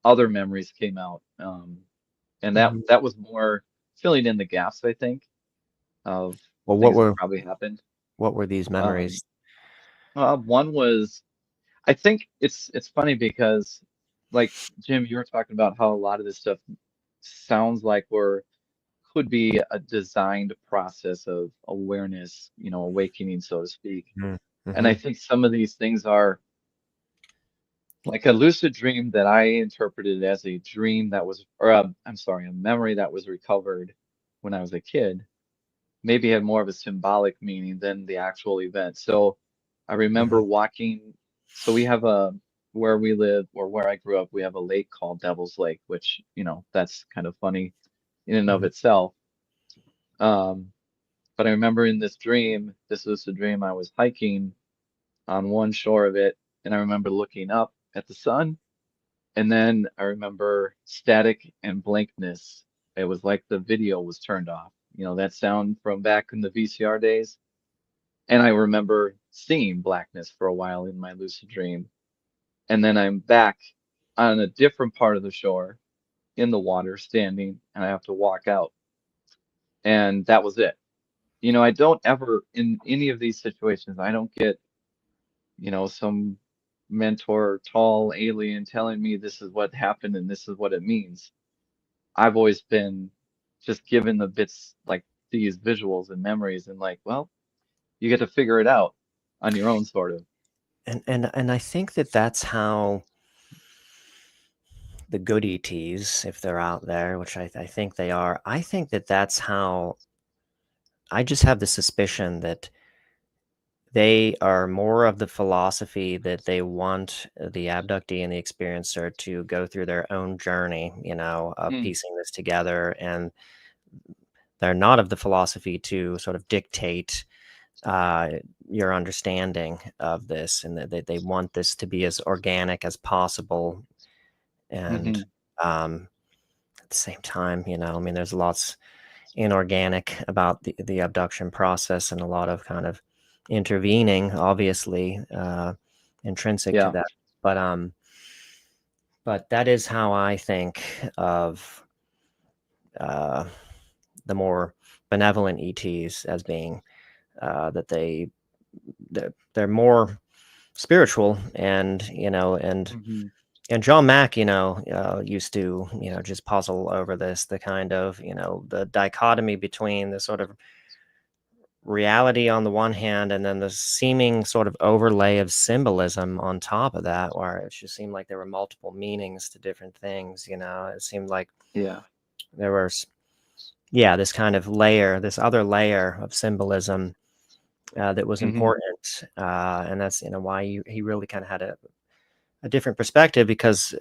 other memories came out. And that Mhm. that was more filling in the gaps, I think, of Well, things that probably happened. what were these Um, memories? One was, I think it's funny because, like Jim, you were talking about how a lot of this stuff sounds like we're could be a designed process of awareness, you know, awakening, so to speak. And I Mm-hmm. think some of these things are like a lucid dream that I interpreted as a dream that was, or I'm sorry, a memory that was recovered when I was a kid, maybe had more of a symbolic meaning than the actual event. So I Mm-hmm. remember walking, so we have a, where we live or where I grew up, we have a lake called Devil's Lake, which, you know, that's kind of funny in and of Mm-hmm. itself. Um, but I remember in this dream, this was a dream, I was hiking on one shore of it, and I remember looking up at the sun, and then I remember static and blankness. It was like the video was turned off. You know, that sound from back in the VCR days. And I remember seeing blackness for a while in my lucid dream. And then I'm back on a different part of the shore in the water standing, and I have to walk out. And that was it. You know, I don't ever, in any of these situations, I don't get, you know, some mentor, tall alien telling me this is what happened and this is what it means. I've always been just given the bits like these visuals and memories and like, well, you get to figure it out on your own, sort of. And I think that that's how the good ETs, if they're out there, which I think they are, I think that that's how I just have the suspicion that they are more of the philosophy that they want the abductee and the experiencer to go through their own journey, you know, of Mm, piecing this together. And they're not of the philosophy to sort of dictate uh, your understanding of this, and that they want this to be as organic as possible. And hmm at the same time, you know, I mean, there's lots inorganic about the abduction process and a lot of kind of intervening, obviously, intrinsic to Yeah. that. But that is how I think of uh, the more benevolent ETs as being that they're more spiritual, and you know, hmm and John Mack, you know, used to, you know, just puzzle over this, the kind of, you know, the dichotomy between the sort of reality on the one hand, and then the seeming sort of overlay of symbolism on top of that, where it just seemed like there were multiple meanings to different things. It seemed like Yeah. there was, yeah, this kind of layer, this other layer of symbolism that was Hmm. important, and that's why he really kind of had a different perspective, because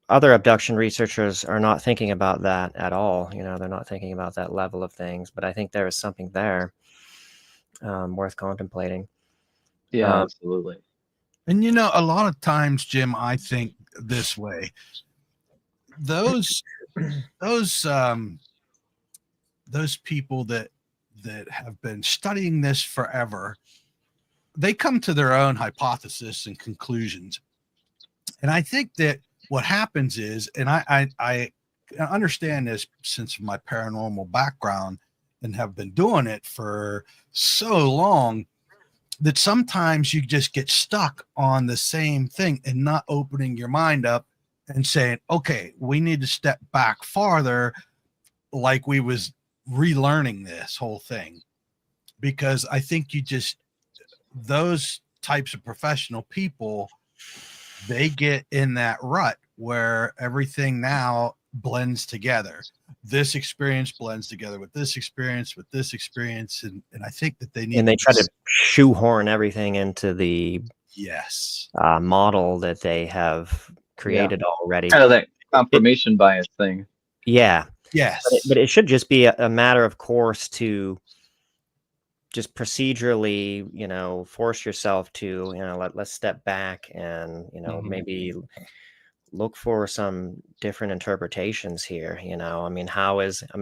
other abduction researchers are not thinking about that at all. They're not thinking about that level of things, but I think there is something there worth contemplating. Yeah, Um, absolutely. And a lot of times, Jim, I think this way. Those those um those people that have been studying this forever, they come to their own hypothesis and conclusions. And I think that what happens is, and I understand this since my paranormal background and have been doing it for so long, that sometimes you just get stuck on the same thing and not opening your mind up and saying, okay, we need to step back farther, like we was relearning this whole thing. Because I think those types of professional people, they get in that rut where everything now blends together. This experience blends together with this experience, and I think that they need and to they try to shoehorn everything into the yes. model that they have Yeah. created already. Kind of that It, confirmation bias thing. yeah, but Yes. it should just be a matter of course to just procedurally, force yourself to, let's step back and, Hmm. maybe look for some different interpretations here. I mean,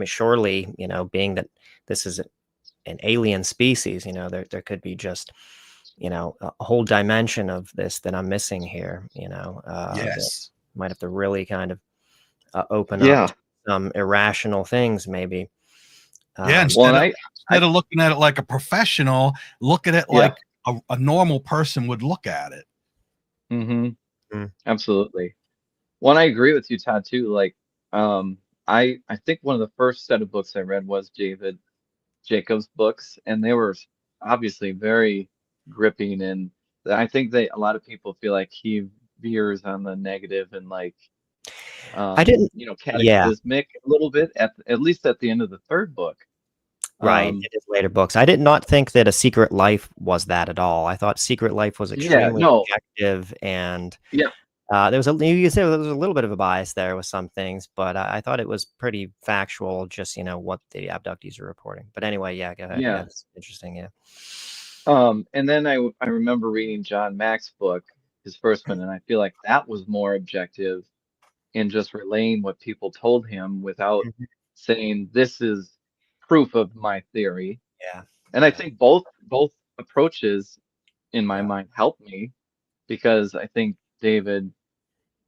surely, being that this is an alien species, there could be just, a whole dimension of this that I'm missing here, that Yes. might have to really kind of open up Yeah. to some irrational things, maybe. Yeah. Well, and I, Instead of looking at it like a professional, look at it yeah. like a normal person would look at it. Hmm. Mm. Absolutely. Well, and I agree with you, Todd, too. Like, um, I think one of the first set of books I read was David Jacobs' books, and they were obviously very gripping. And I think a lot of people feel like he veers on the negative and like, I didn't, yeah, cataclysmic a little bit at least at the end of the third book. right. Um, It is later books. I did not think that A Secret Life was that at all. I thought Secret Life was yeah, extremely no, objective, and yeah, there was you say there was a little bit of a bias there with some things, but I thought it was pretty factual, just what the abductees are reporting. But anyway, yeah, go ahead. Yeah, yeah. that's interesting. Yeah. And then I remember reading John Mack's book, his first one, and I feel like that was more objective in just relaying what people told him without Mhm. saying this is proof of my theory. Yeah. And I Yeah. think both approaches in my Yeah. mind helped me because I think David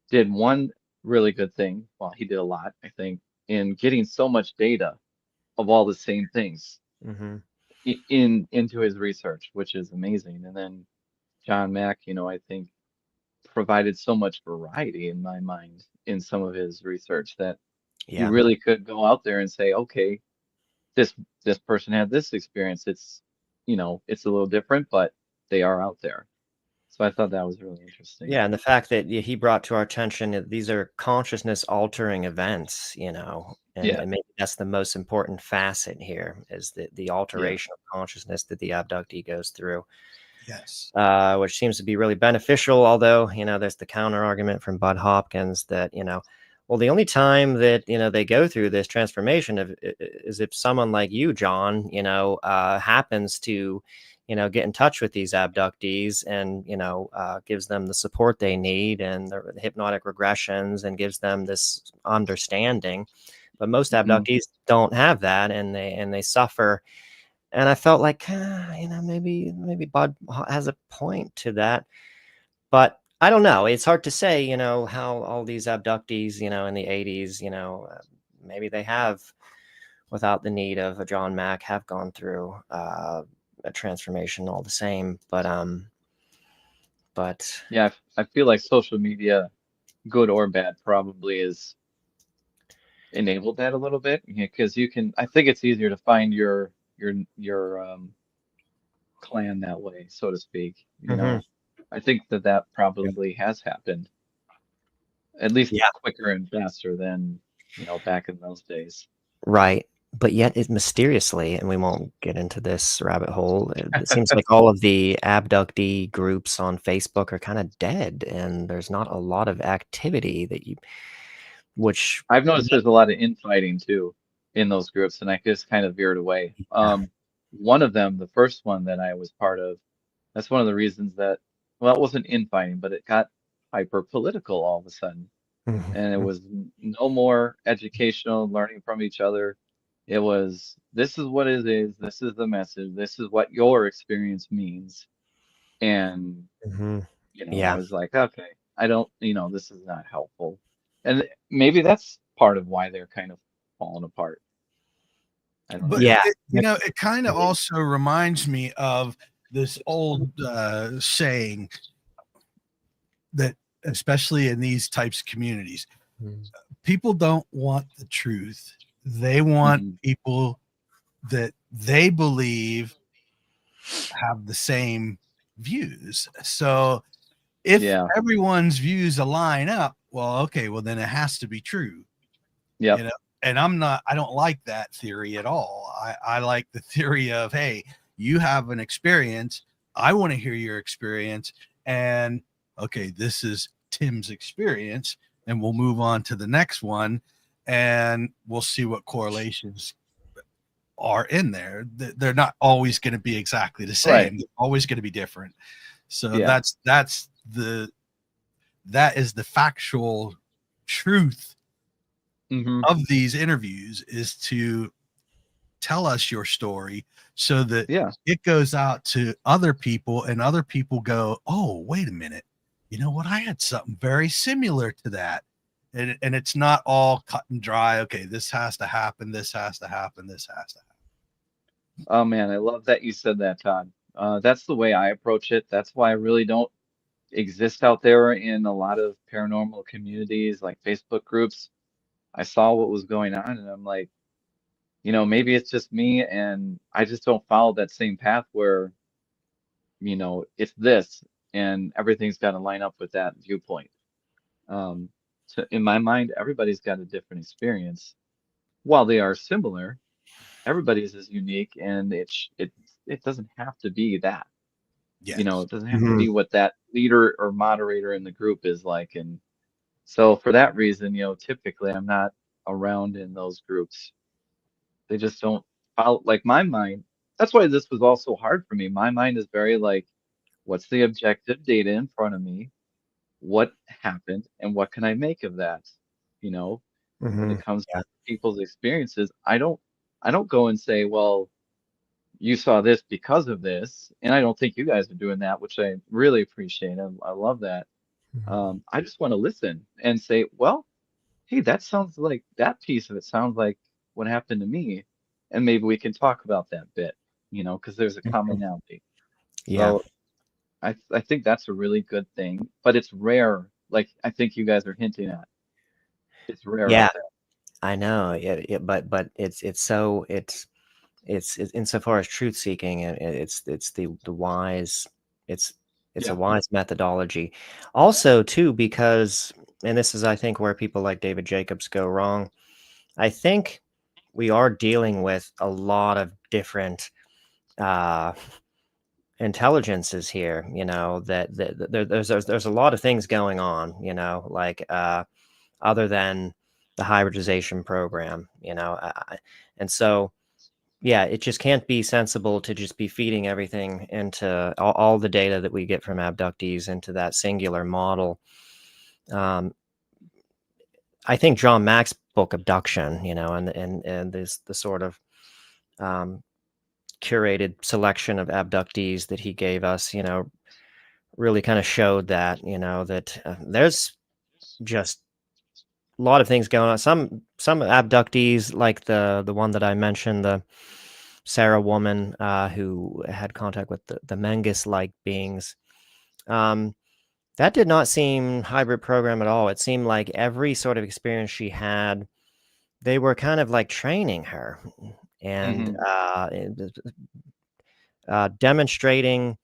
did one really good thing. Well, he did a lot, I think, in getting so much data of all the same things Hmm. into his research, which is amazing. And then John Mack, I think provided so much variety in my mind in some of his research that you Yeah. really could go out there and say, okay, this this person had this experience. It's a little different, but they are out there. So I thought that was really interesting. Yeah, and the fact that he brought to our attention that these are consciousness altering events, and Yeah, maybe that's the most important facet here, is the yeah. alteration of consciousness that the abductee goes through, Yes. which seems to be really beneficial. Although, there's the counter argument from Bud Hopkins that, well, the only time that, they go through this transformation is if someone like you, John, happens to, get in touch with these abductees and, gives them the support they need and the hypnotic regressions and gives them this understanding. But most Hmm. abductees don't have that, and they suffer. And I felt like, maybe Bud has a point to that, but I don't know. It's hard to say, how all these abductees, in the 80s, maybe they have, without the need of a John Mack, have gone through a transformation all the same. But Yeah, I feel like social media, good or bad, probably is enabled that a little bit because I think it's easier to find your your clan that way, so to speak. Hmm. I think that probably has happened, at least Yeah, quicker and faster than, back in those days. right. But yet, it mysteriously, and we won't get into this rabbit hole. It seems like all of the abductee groups on Facebook are kind of dead, and there's not a lot of activity which, I've noticed there's a lot of infighting too in those groups, and I just kind of veered away. yeah. One of them, the first one that I was part of, that's one of the reasons that, well, it wasn't infighting, but it got hyper political all of a sudden. And it Mhm. was no more educational, learning from each other. It was, this is what it is, this is the message, this is what your experience means. And, Mhm. I Yeah. was like, okay, I don't, this is not helpful. And maybe that's part of why they're kind of falling apart. I don't But know. Yeah. it kind of also reminds me of this old saying that, especially in these types of communities, Mhm. people don't want the truth. They want Mhm. people that they believe have the same views. So if Yeah. everyone's views align up, well, okay, well then it has to be true, Yep. And I don't like that theory at all. I like the theory of, hey, you have an experience. I want to hear your experience. And okay, this is Tim's experience. And we'll move on to the next one and we'll see what correlations are in there. They're not always going to be exactly the Right. same. They're always going to be different. So Yeah. that is the factual truth Hmm. of these interviews, is to tell us your story so that Yeah. it goes out to other people and other people go, oh, wait a minute. You know what? I had something very similar to that. And it's not all cut and dry. Okay, this has to happen. This has to happen. This has to happen. Oh man, I love that you said that, Todd. That's the way I approach it. That's why I really don't exist out there in a lot of paranormal communities like Facebook groups. I saw what was going on and I'm like, maybe it's just me and I just don't follow that same path where, it's this and everything's got to line up with that viewpoint. Um, so in my mind, everybody's got a different experience. While they are similar, everybody's is unique and it doesn't have to be that. Yes. It doesn't have to Mhm. be what that leader or moderator in the group is like. And so for that reason, typically I'm not around in those groups. They just don't follow like my mind. That's why this was also hard for me. My mind is very like, what's the objective data in front of me? What happened and what can I make of that? You know, when it Mhm. comes to Yeah. people's experiences, I don't go and say, well, you saw this because of this, and I don't think you guys are doing that, which I really appreciate. I love that. Mhm. I just want to listen and say, well, hey, that sounds like that piece of it sounds like what happened to me, and maybe we can talk about that bit, because there's a Mhm. commonality. Yeah. So I think that's a really good thing, but it's rare. Like I think you guys are hinting at, it's rare Yeah. out there. I know. But it's insofar as truth seeking, and it's the wise. It's it's a Yeah. wise methodology. Also, too, because, and this is, I think, where people like David Jacobs go wrong. I think we are dealing with a lot of different uh, intelligences here. There's a lot of things going on. Like other than the hybridization program. And so yeah, it just can't be sensible to just be feeding everything into all the data that we get from abductees into that singular model. Um, I think John Mack's book Abduction, and this the sort of um, curated selection of abductees that he gave us, really kind of showed that, that there's just a lot of things going on. Some abductees, like the one that I mentioned, the Sarah woman who had contact with the Mengus-like beings. Um, that did not seem hybrid program at all. It seemed like every sort of experience she had, they were kind of like training her. and Hmm. demonstrating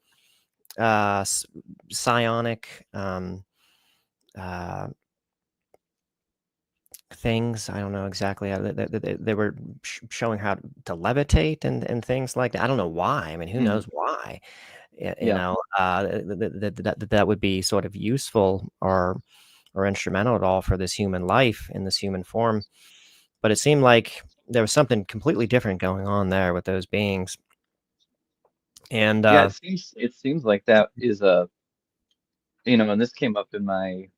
psionic uh, things. I don't know exactly how they were showing how to levitate and things like that. I don't know why. I mean, who Hmm. knows why? You Yeah. know, that would be sort of useful or instrumental at all for this human life in this human form. But it seemed like there was something completely different going on there with those beings. And Yeah, it seems like that is a, and this came up in my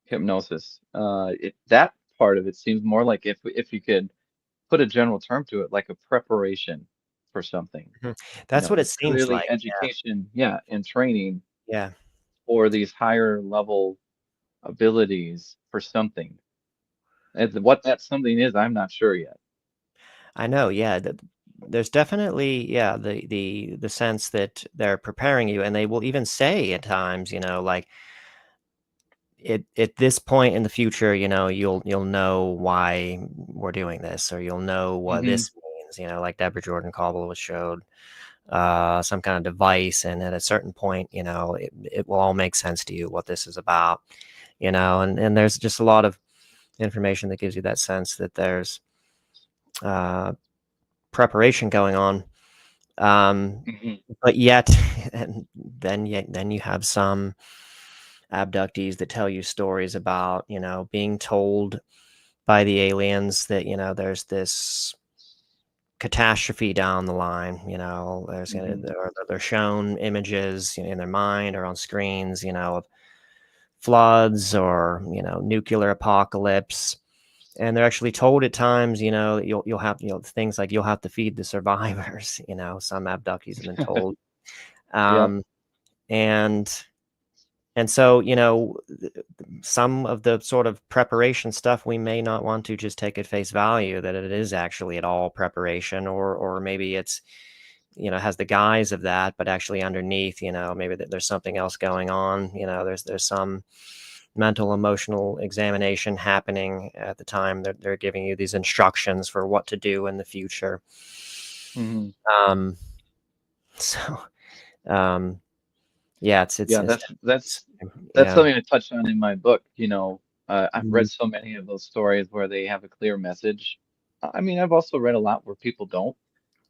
hypnosis. That part of it seems more like, if you could put a general term to it, like a preparation for something. Mhm. That's what it It's seems clearly like. Yeah. education, yeah, and training Yeah. for these higher level abilities for something. And what that something is, I'm not sure yet. I know. Yeah. There's definitely, yeah, the sense that they're preparing you, and they will even say at times, like at this point in the future, you'll know why we're doing this, or you'll know what Hmm. this means. Like Deborah Jordan Caldwell was showed some kind of device, and at a certain point, it will all make sense to you what this is about. And there's just a lot of information that gives you that sense that there's uh, preparation going on. Hmm. But yet, and then you have some abductees that tell you stories about, being told by the aliens that, there's this catastrophe down the line. There's gonna, Hmm. or they're shown images, in their mind or on screens, of floods or, nuclear apocalypse. And they're actually told at times, that you'll have, things like you'll have to feed the survivors. Some abductees have been told. Yep. Um, and so, some of the sort of preparation stuff we may not want to just take at face value that it is actually at all preparation, or maybe it's, has the guise of that, but actually underneath, maybe that there's something else going on. There's some mental emotional examination happening at the time that they're giving you these instructions for what to do in the future. Hmm. Um, so, um, yeah, it's Yeah, it's that's yeah. something I touched on in my book. I've Mhm. read so many of those stories where they have a clear message. I mean, I've also read a lot where people don't,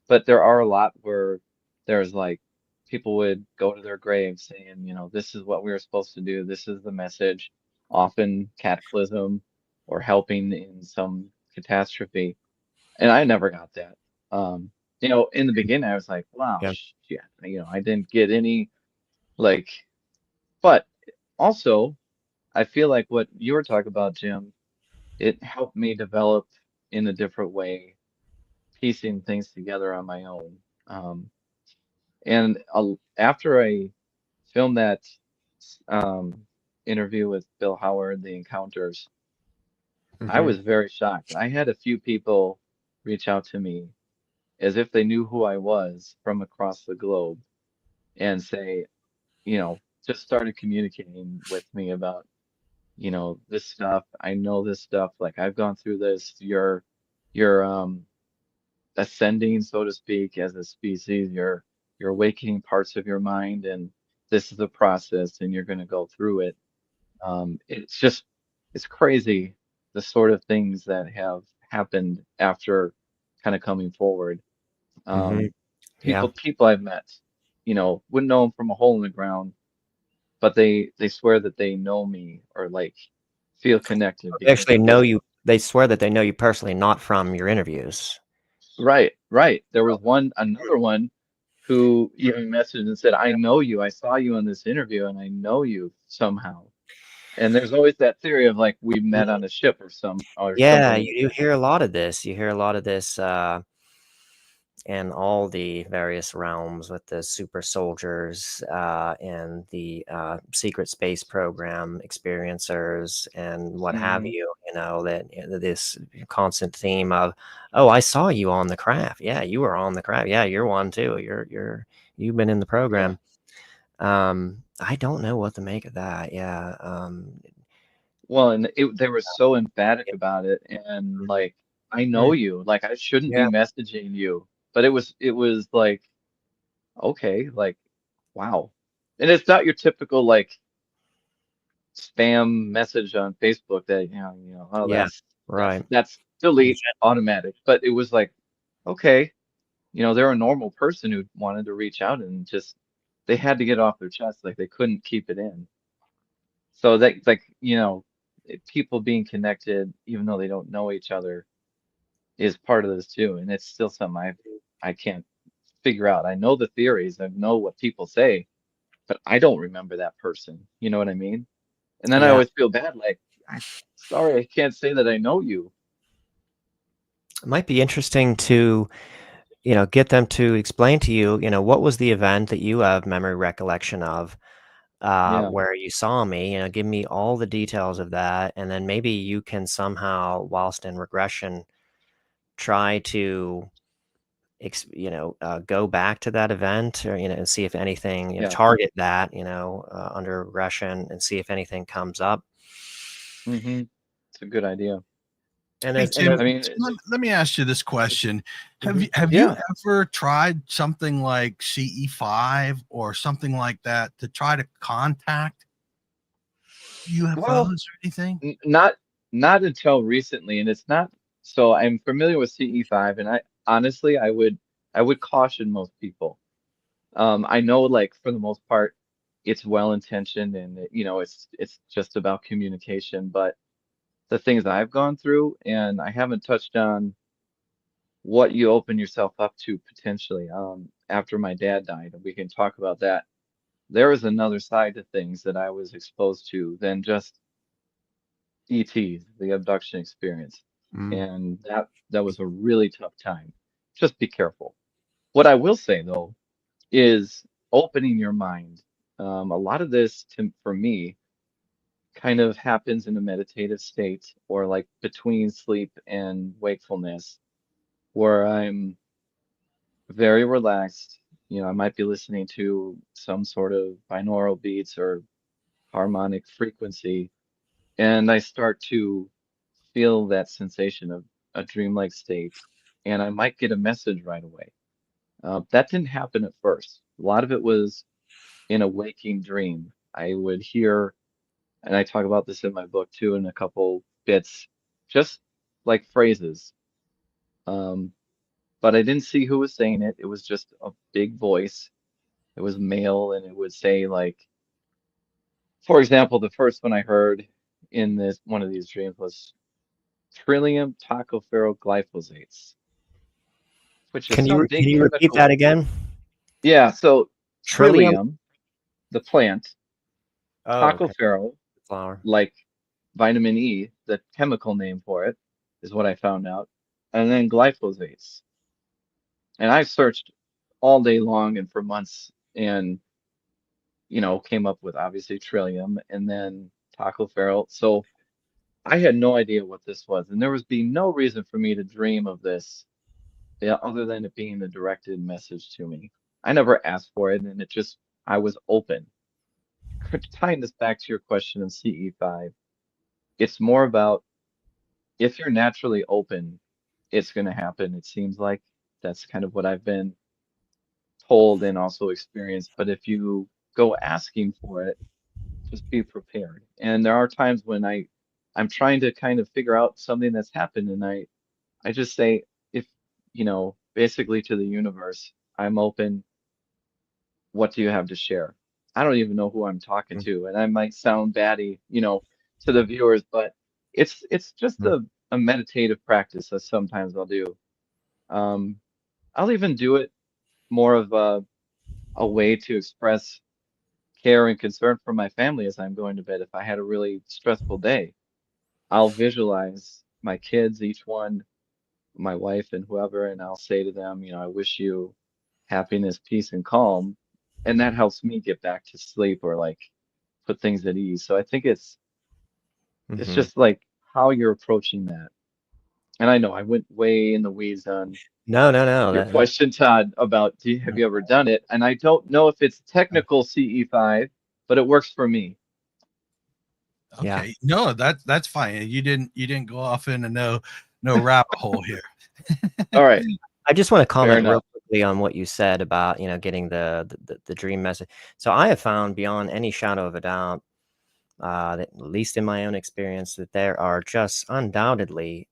but there are a lot where there's like people would go to their grave saying, this is what we were supposed to do. This is the message, often cataclysm or helping in some catastrophe. And I never got that. Um, in the beginning, I was like, wow, Yeah. shit, I didn't get any like, but also, I feel like what you were talking about, Jim, it helped me develop in a different way, piecing things together on my own. And after I filmed that um, interview with Bill Howard, The Encounters, I Mhm. was very shocked. I had a few people reach out to me as if they knew who I was from across the globe and say, just started communicating with me about, this stuff. I know this stuff. Like I've gone through this. You're ascending, so to speak, as a species. You're awakening parts of your mind, and this is a process, and you're going to go through it. It's crazy the sort of things that have happened after kind of coming forward. Mhm. Um, Yeah. people I've met, wouldn't know them from a hole in the ground, but they swear that they know me or like feel connected They because actually of know this. you. They swear that they know you personally, not from your interviews. Right, right. There was another one who even messaged and said, I know you. I saw you in this interview and I know you somehow. And there's always that theory of like we met Mhm. on a ship or Yeah, something like you do that. hear a lot of this. You hear a lot of this in all the various realms with the super soldiers and the secret space program experiencers and what have Hmm. you. That this constant theme of, oh, I saw you on the craft. Yeah, you were on the craft. Yeah, you're one too. You've been in the Yeah. program. I don't know what to make of that. Yeah. Well, and they were so emphatic about it and like I know you. Like I shouldn't Yeah. be messaging you. But it was like, okay, like, wow. And it's not your typical like spam message on Facebook that, oh, Yeah. that's Right. that's delete automatic. But it was like, okay, they're a normal person who wanted to reach out and just they had to get off their chest, like they couldn't keep it in. So that like, people being connected, even though they don't know each other, is part of this too. And it's still something I can't figure out. I know the theories, I know what people say, but I don't remember that person. You know what I mean? And then I Yeah. always feel bad, like, I'm sorry, I can't say that I know you. It might be interesting to, get them to explain to you, what was the event that you have memory recollection of, Yeah, where you saw me, give me all the details of that. And then maybe you can somehow, whilst in regression, try to, go back to that event or, and see if anything, yeah. target that, under regression and see if anything comes up. Mm-hmm. It's a good idea. And Hey there's, Tim, I mean, let me ask you this question: Mhm. have you yeah. ever tried something like CE5 or something like that to try to contact Well, UFOs or anything? not until recently, and it's not. So I'm familiar with CE5, and I honestly, I would caution most people. I know, like for the most part, it's well intentioned, and it's just about communication. But the things I've gone through, and I haven't touched on what you open yourself up to potentially. After my dad died, and we can talk about that. There was another side to things that I was exposed to than just ET, the abduction experience. Mm. And that was a really tough time. Just be careful. What I will say though is opening your mind. A lot of this for me kind of happens in a meditative state or like between sleep and wakefulness where I'm very relaxed. I might be listening to some sort of binaural beats or harmonic frequency, and I start to feel that sensation of a dreamlike state, and I might get a message right away. That didn't happen at first. A lot of it was in a waking dream. I would hear, and I talk about this in my book too, in a couple bits, just like phrases. Um, but I didn't see who was saying it. It was just a big voice. It was male, and it would say like, for example, the first one I heard in this one of these dreams was Trillium tocopheroglyphosates, which is some Can big you repeat that chemical. again? Yeah, so Trillium? Trillium, the plant, Oh, okay. tocophero, Flower. like vitamin E, the chemical name for it, is what I found out, and then glyphosates. And I searched all day long and for months and, came up with obviously Trillium and then tocopherol. So I had no idea what this was, and there was be no reason for me to dream of this, yeah, other than it being a directed message to me. I never asked for it, and I was open. Tying this back to your question in CE5, it's more about if you're naturally open, it's going to happen. It seems like that's kind of what I've been told and also experienced. But if you go asking for it, just be prepared. And there are times when I'm trying to kind of figure out something that's happened, and I just say, if, basically to the universe, I'm open. What do you have to share? I don't even know who I'm talking Mm, to, and I might sound batty, to the viewers, but it's just mm, a meditative practice that sometimes I'll do. Um, I'll even do it more of a way to express care and concern for my family as I'm going to bed. If I had a really stressful day, I'll visualize my kids, each one, my wife and whoever, and I'll say to them, I wish you happiness, peace, and calm. And that helps me get back to sleep or like put things at ease. So I think it's mhm. just like how you're approaching that. And I know I went way in the weeds on No, no, no. your That question, Todd, about have you ever done it? And I don't know if it's technical CE5, but it works for me. yeah. Okay, no, that's fine. You didn't go off into no no rabbit hole here. All right. I just want to Fair comment real enough. quickly on what you said about, getting the dream message. So I have found beyond any shadow of a doubt, that at least in my own experience, that there are just undoubtedly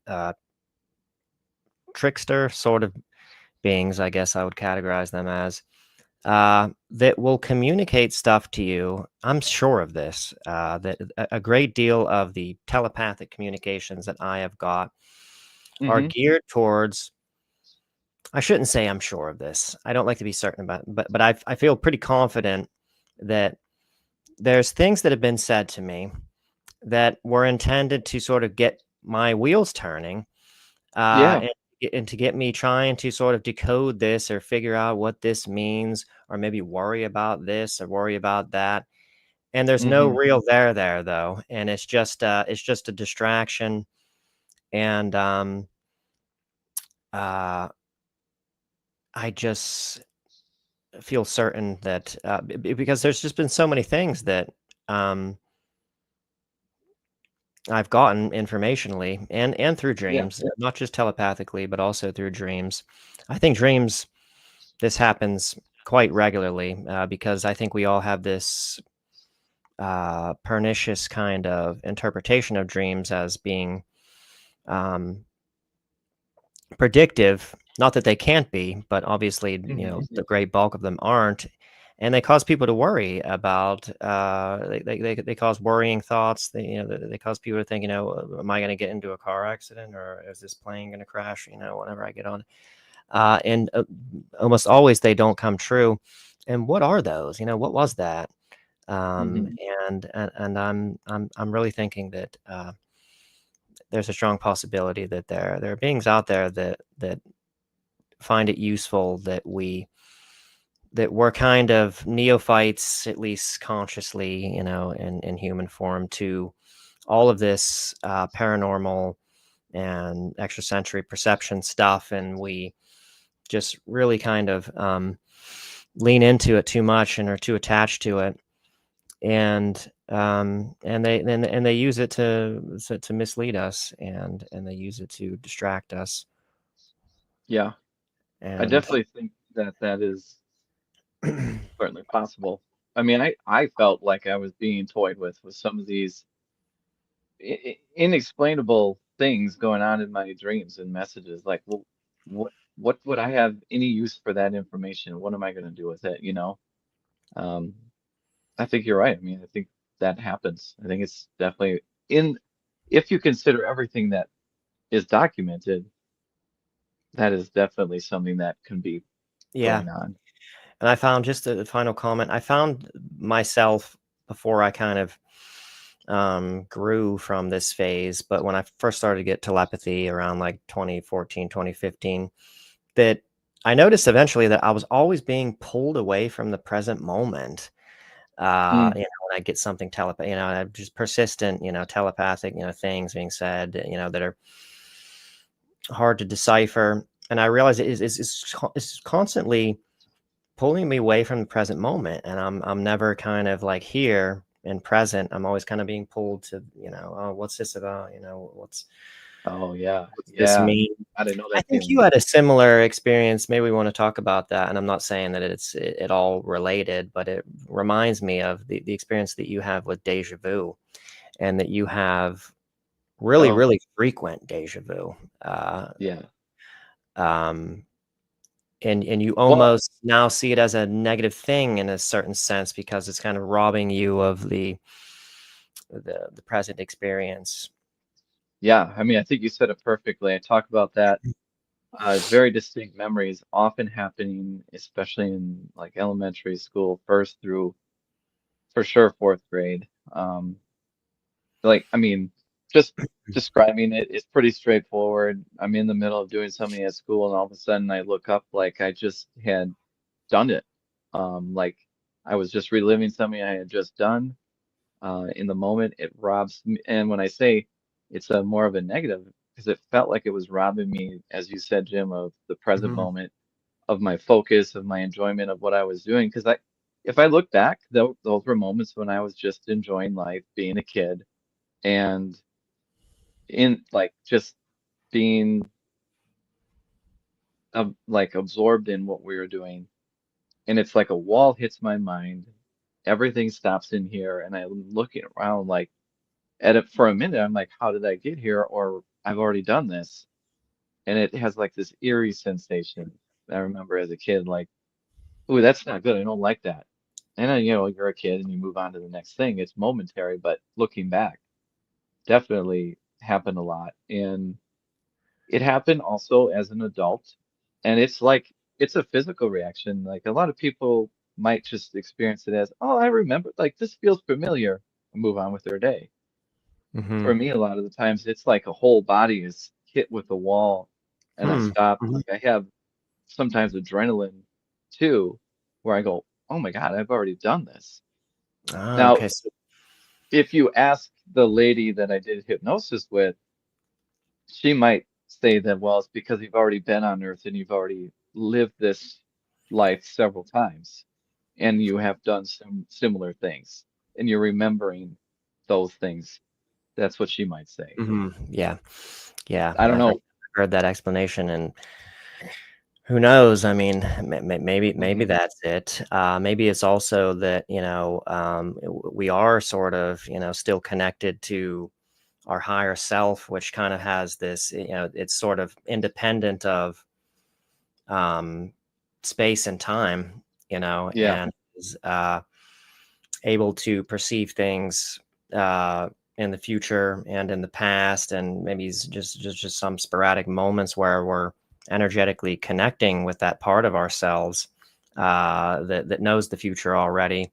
trickster sort of beings, I guess I would categorize them as, that will communicate stuff to you. I'm sure of this, that a great deal of the telepathic communications that I have got are Hmm. geared towards. I shouldn't say I'm sure of this. I don't like to be certain about, but I feel pretty confident that there's things that have been said to me that were intended to sort of get my wheels turning, Yeah. and to get me trying to sort of decode this or figure out what this means, or maybe worry about this or worry about that. And there's no Hmm. real there though, and it's just a distraction. And uh, I just feel certain that because there's just been so many things that um, I've gotten informationally and through Yeah. dreams, not just telepathically, but also through dreams. I think dreams, this happens quite regularly because I think we all have this pernicious kind of interpretation of dreams as being um, predictive. Not that they can't be, but obviously, Hmm. the great bulk of them aren't, and they cause people to worry about. They cause worrying thoughts. They cause people to think, am I going to get into a car accident, or is this plane going to crash? Whenever I get on, and almost always they don't come true. And what are those? What was that? Um, Hmm. and I'm really thinking that there's a strong possibility that there are beings out there that find it useful that we're kind of neophytes, at least consciously, in human form, to all of this paranormal and extrasensory perception stuff, and we just really kind of lean into it too much and are too attached to it, and they use it to mislead us, and they use it to distract us, Yeah. I and definitely think that that is certainly possible. I mean, I felt like I was being toyed with some of these inexplainable things going on in my dreams and messages. Like, well, what would I have any use for that information? What am I going to do with it? Um, I think you're right. I mean, I think that happens. I think it's definitely in, if you consider everything that is documented, that is definitely something that can be yeah. going on. And I found, just a final comment, I found myself, before I kind of grew from this phase, but when I first started to get telepathy around like 2014, 2015, that I noticed eventually that I was always being pulled away from the present moment. Mm. When I get something just persistent, telepathic, things being said, that are hard to decipher. And I realized it's constantly pulling me away from the present moment, and I'm never kind of like here and present. I'm always kind of being pulled to, oh, what's this about? Oh yeah, What's this yeah. mean? I didn't know I that think feeling. you had a similar experience. Maybe we want to talk about that. And I'm not saying that it's at all related, but it reminds me of the experience that you have with deja vu, and that you have really, Oh really frequent deja vu. Uh, yeah. um, and you Well, almost now see it as a negative thing in a certain sense, because it's kind of robbing you of the present experience. yeah. I mean, I think you said it perfectly. I talk about that. Very distinct memories often happening, especially in like elementary school, first through for sure fourth grade. Like, I mean, just describing it is pretty straightforward. I'm in the middle of doing something at school, and all of a sudden I look up like I just had done it. Like I was just reliving something I had just done. In the moment, it robs me. And when I say it's a more of a negative, because it felt like it was robbing me, as you said, Jim, of the present Mhm. moment, of my focus, of my enjoyment of what I was doing. Because if I look back, those were moments when I was just enjoying life, being a kid, and in like just being like absorbed in what we were doing. And it's like a wall hits my mind. Everything stops in here, and I'm looking around like at it for a minute. I'm like, how did I get here? Or I've already done this. And it has like this eerie sensation. I remember as a kid, like, ooh, that's not good. I don't like that. And then, you're a kid and you move on to the next thing. It's momentary, but looking back, definitely happened a lot. And it happened also as an adult. And it's like, it's a physical reaction. Like a lot of people might just experience it as, oh, I remember, like this feels familiar, and move on with their day. Mm-hmm. For me, a lot of the times, it's like a whole body is hit with a wall and I stop. Mm-hmm. Like I have sometimes adrenaline too, where I go, oh my God, I've already done this. Ah, Now, okay. So, if you ask the lady that I did hypnosis with, she might say that, well, it's because you've already been on Earth and you've already lived this life several times and you have done some similar things and you're remembering those things. That's what she might say. yeah, yeah. I don't know. Heard that explanation, and who knows? I mean, maybe Mhm. that's it. Maybe it's also that we are sort of still connected to our higher self, which kind of has this, it's sort of independent of space and time, Yeah. and is able to perceive things in the future and in the past, and maybe it's just some sporadic moments where we're energetically connecting with that part of ourselves that knows the future already,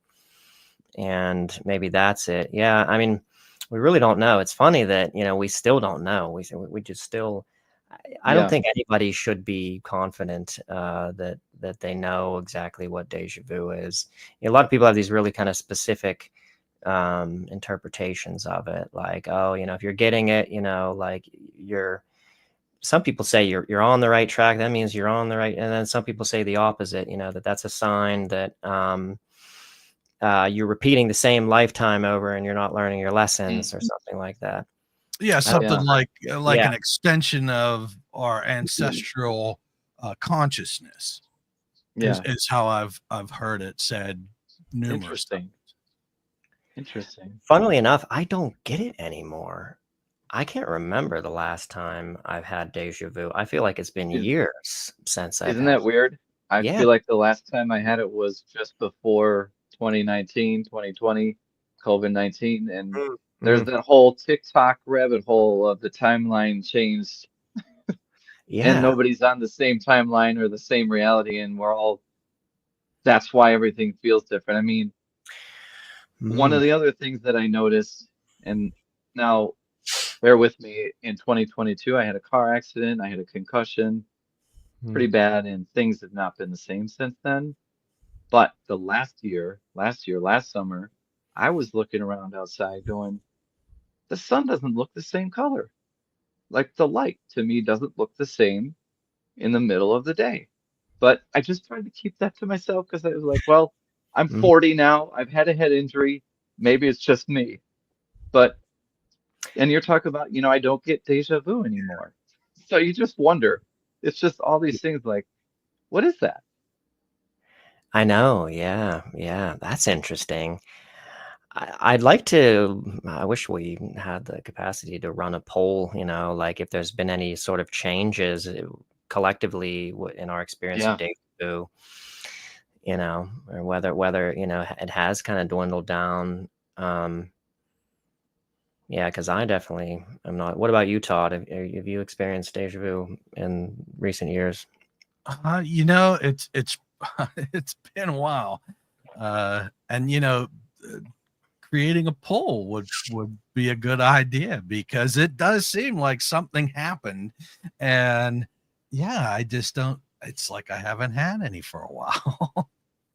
and maybe that's it. Yeah, I mean, we really don't know. It's funny that we still don't know. We just still. I don't Yeah. think anybody should be confident that they know exactly what deja vu is. A lot of people have these really kind of specific interpretations of it, like, oh, if you're getting it, like you're. Some people say you're on the right track. That means you're on the right, and then some people say the opposite. That's a sign that you're repeating the same lifetime over, and you're not learning your Mm. lessons or something like that. Yeah, I don't something Yeah. like Yeah. an extension of our ancestral consciousness Yeah. is how I've heard it said numerous times. Interesting. Interesting. Funnily enough, I don't get it anymore. I can't remember the last time I've had deja vu. I feel like it's been Is, years since I've isn't had. that weird? I Yeah. feel like the last time I had it was just before 2019, 2020, COVID-19, and there's Mm-hmm. that whole TikTok rabbit hole of the timeline changed and Yeah. nobody's on the same timeline or the same reality, and that's why everything feels different. I mean, one of Mm. the other things that I noticed, and now bear with me, in 2022, I had a car accident, I had a concussion, pretty Mm. bad, and things have not been the same since then. But the last summer, I was looking around outside going, the sun doesn't look the same color. Like the light to me doesn't look the same in the middle of the day. But I just tried to keep that to myself because I was like, well, I'm Mm. 40 now. I've had a head injury. Maybe it's just me. But, and you're talking about, I don't get deja vu anymore. So you just wonder. It's just all these things like, what is that? I know. Yeah. Yeah. That's interesting. I'd like to. I wish we had the capacity to run a poll. Like if there's been any sort of changes collectively in our experience of Yeah. deja vu. Or whether it has kind of dwindled down. Yeah, because I definitely am not. What about you, Todd? Have you experienced deja vu in recent years? It's it's been a while, and creating a poll would be a good idea because it does seem like something happened, and yeah, I just don't. It's like I haven't had any for a while.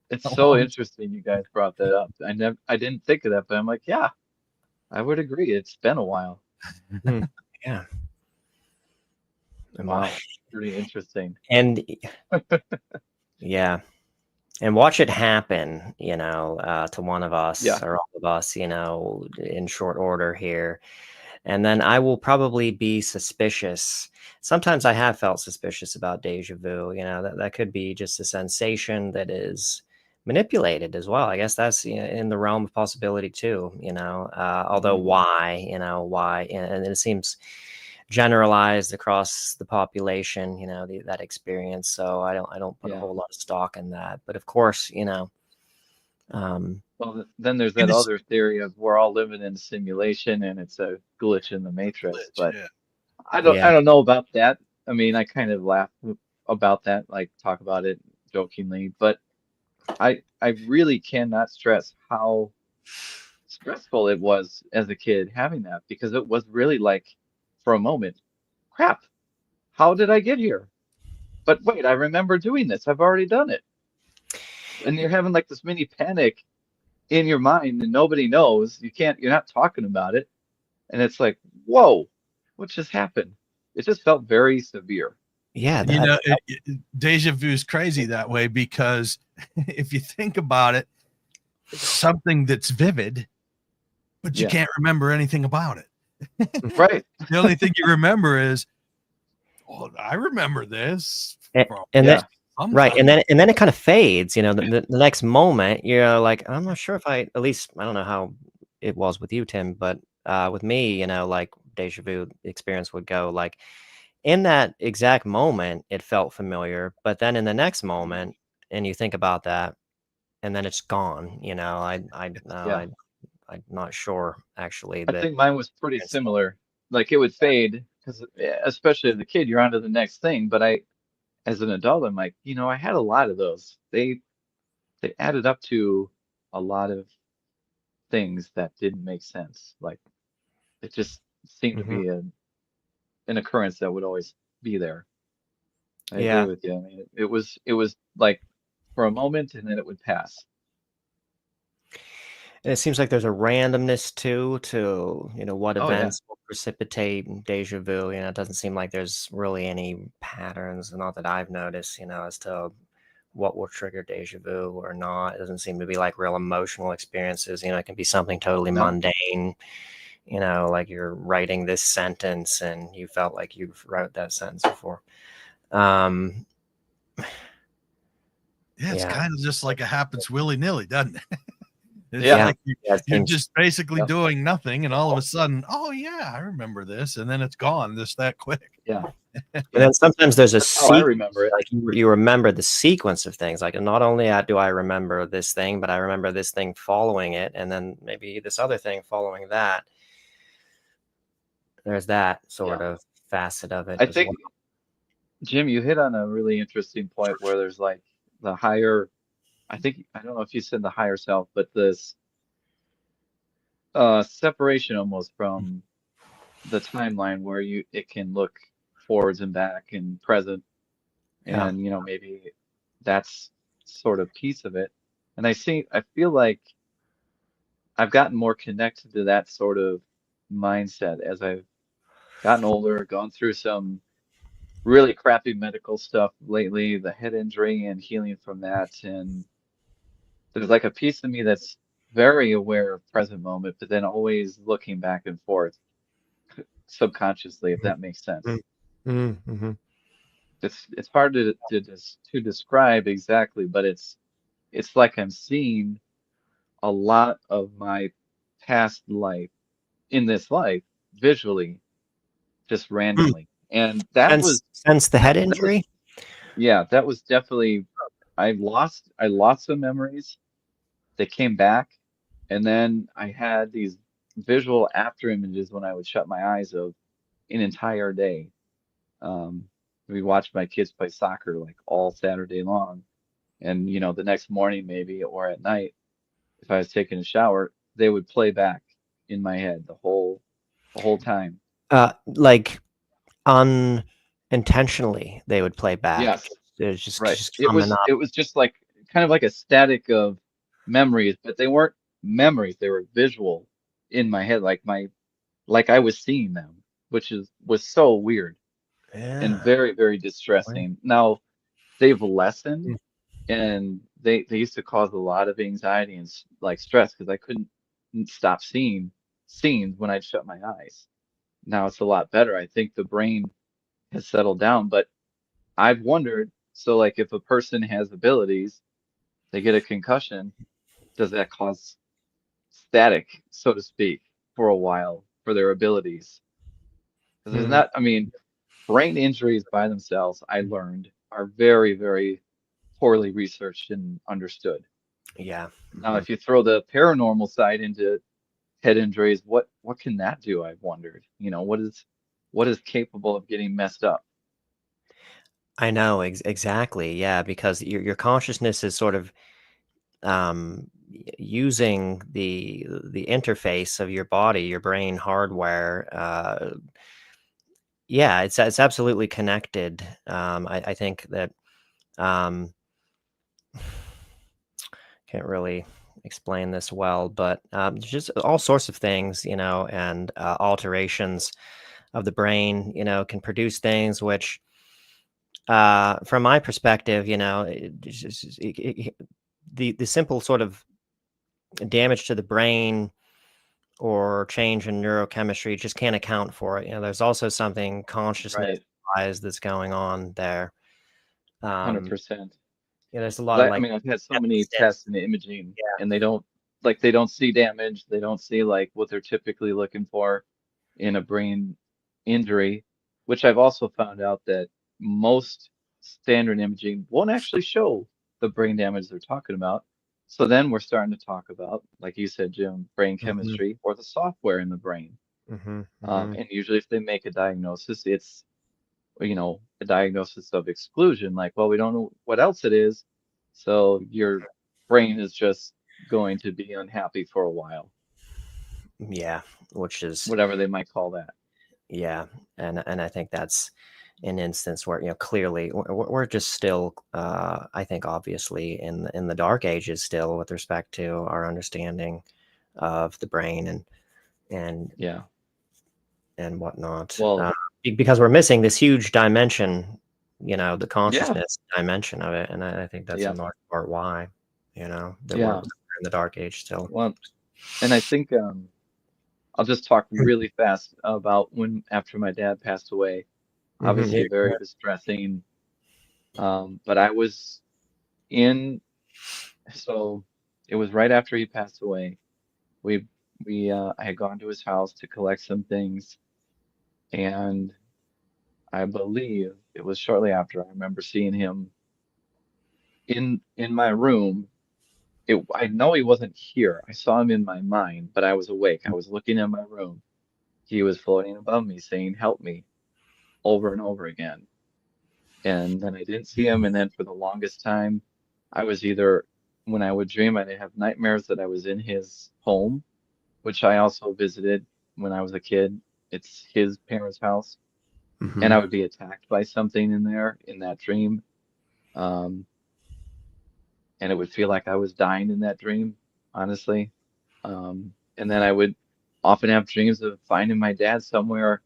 It's A so long interesting you guys brought that up. I didn't think of that, but I'm like, yeah, I would agree. It's been a while. Hmm. Yeah. Wow. Pretty interesting. And yeah, and watch it happen, to one of us Yeah. or all of us, in short order here. And then I will probably be suspicious. Sometimes I have felt suspicious about deja vu. That could be just a sensation that is manipulated as well. I guess that's in the realm of possibility too. Although why, and it seems generalized across the population. That experience. So I don't put a whole lot of stock in that. But of course, Well, then there's that other theory of we're all living in a simulation and it's a glitch in the matrix. But Yeah. I don't know about that. I mean, I kind of laugh about that, like talk about it jokingly, but I really cannot stress how stressful it was as a kid having that, because it was really like, for a moment, crap, how did I get here? But wait, I remember doing this. I've already done it. And you're having like this mini panic in your mind and nobody knows. You're not talking about it. And it's like, whoa, what just happened? It just felt very severe. Yeah, deja vu is crazy that way, because if you think about it, it's something that's vivid, but you can't remember anything about it. Right. The only thing you remember is, oh, I remember this. Right, and then it kind of fades. The next moment, you're like, I'm not sure if at least I don't know how it was with you, Tim, but with me, like deja vu experience would go like, in that exact moment, it felt familiar, but then in the next moment, and you think about that, and then it's gone. I'm not sure actually I that. think mine was pretty similar. Like it would fade because, especially as a kid, you're on to the next thing. But as an adult, I'm like, I had a lot of those. They added up to a lot of things that didn't make sense. Like it just seemed to be an occurrence that would always be there. I agree with you. I mean, it was like for a moment and then it would pass. And it seems like there's a randomness to what Oh yeah. events will precipitate deja vu. It doesn't seem like there's really any patterns, not that I've noticed, as to what will trigger deja vu or not. It doesn't seem to be like real emotional experiences. It can be something totally mundane, like you're writing this sentence and you felt like you've wrote that sentence before. It's kind of just like it happens willy-nilly, doesn't it? It's like you're just basically doing nothing, and all of a sudden, oh yeah, I remember this, and then it's gone just that quick. Yeah. And then sometimes there's a I remember it. like you remember the sequence of things. Like not only do I remember this thing, but I remember this thing following it, and then maybe this other thing following that. There's that sort of facet of it. I think, Jim, you hit on a really interesting point where there's like the higher, I don't know if you said the higher self, but this separation almost from the timeline where it can look forwards and back and present, and maybe that's sort of piece of it. And I feel like I've gotten more connected to that sort of mindset as I've gotten older, gone through some really crappy medical stuff lately, the head injury and healing from that. And there's like a piece of me that's very aware of present moment, but then always looking back and forth subconsciously, if that makes sense. Mm-hmm. It's hard to describe exactly, but it's like I'm seeing a lot of my past life in this life visually, just randomly. And that was since the head injury. That was definitely, I lost some memories. They came back, and then I had these visual after images when I would shut my eyes of an entire day. We watched my kids play soccer like all Saturday long, and the next morning maybe or at night, if I was taking a shower, they would play back in my head the whole time. Like unintentionally, they would play back. Yes, it was just right. just It coming was up. it was just like kind of like a static of memories, but they weren't memories. They were visual in my head, like I was seeing them, which was so weird and very, very distressing. Now they've lessened, and they used to cause a lot of anxiety and like stress because I couldn't stop seeing scenes when I'd shut my eyes. now it's a lot better. I think the brain has settled down, but I've wondered, so like if a person has abilities, they get a concussion, does that cause static, so to speak, for a while for their abilities? Because there's Hmm. not, I mean, brain injuries by themselves, I learned, are very, very poorly researched and understood. Yeah. Now, Hmm. if you throw the paranormal side into head injuries, what can that do? I've wondered. What is capable of getting messed up? I know exactly. Yeah, because your consciousness is sort of using the interface of your body, your brain hardware. Yeah, it's absolutely connected. I think that um, can't really explain this well, but just all sorts of things, and alterations of the brain, can produce things which, from my perspective, the simple sort of damage to the brain or change in neurochemistry just can't account for it. There's also something consciousness Right. wise that's going on there. Um, 100%. there's a 'Cause lot of I like mean, I've had so many deficits. tests and imaging, Yeah. and they don't see damage. They don't see like what they're typically looking for in a brain injury, which I've also found out that most standard imaging won't actually show the brain damage they're talking about. So then we're starting to talk about, like you said, Jim, brain Hmm. chemistry or the software in the brain. Hmm. Hmm. And usually if they make a diagnosis, it's, a diagnosis of exclusion, like, well, we don't know what else it is, so your brain is just going to be unhappy for a while, Yeah, which is whatever they might call that. yeah, and I think that's an instance where clearly we're just still, I think, obviously in the dark ages still with respect to our understanding of the brain and Yeah. and whatnot, Well, because we're missing this huge dimension, the yeah. consciousness dimension of it, and I think that's Yeah. in large part why, that we're Yeah. in the dark age still. Well, and I think I'll just talk really fast about when after my dad passed away. Hmm. Obviously, very distressing. But I was in, so it was right after he passed away. We I had gone to his house to collect some things, and I believe it was shortly after I remember seeing him in my room. I know he wasn't here. I saw him in my mind, but I was awake. I was looking in my room. He was floating above me saying, "Help me," over and over again. And then I didn't see him. And then for the longest time, I was either, when I would dream, I'd have nightmares that I was in his home, which I also visited when I was a kid. It's his parents' house. And I Hmm. would be attacked by something in there in that dream. Um, and it would feel like I was dying in that dream, honestly. And then I would often have dreams of finding my dad somewhere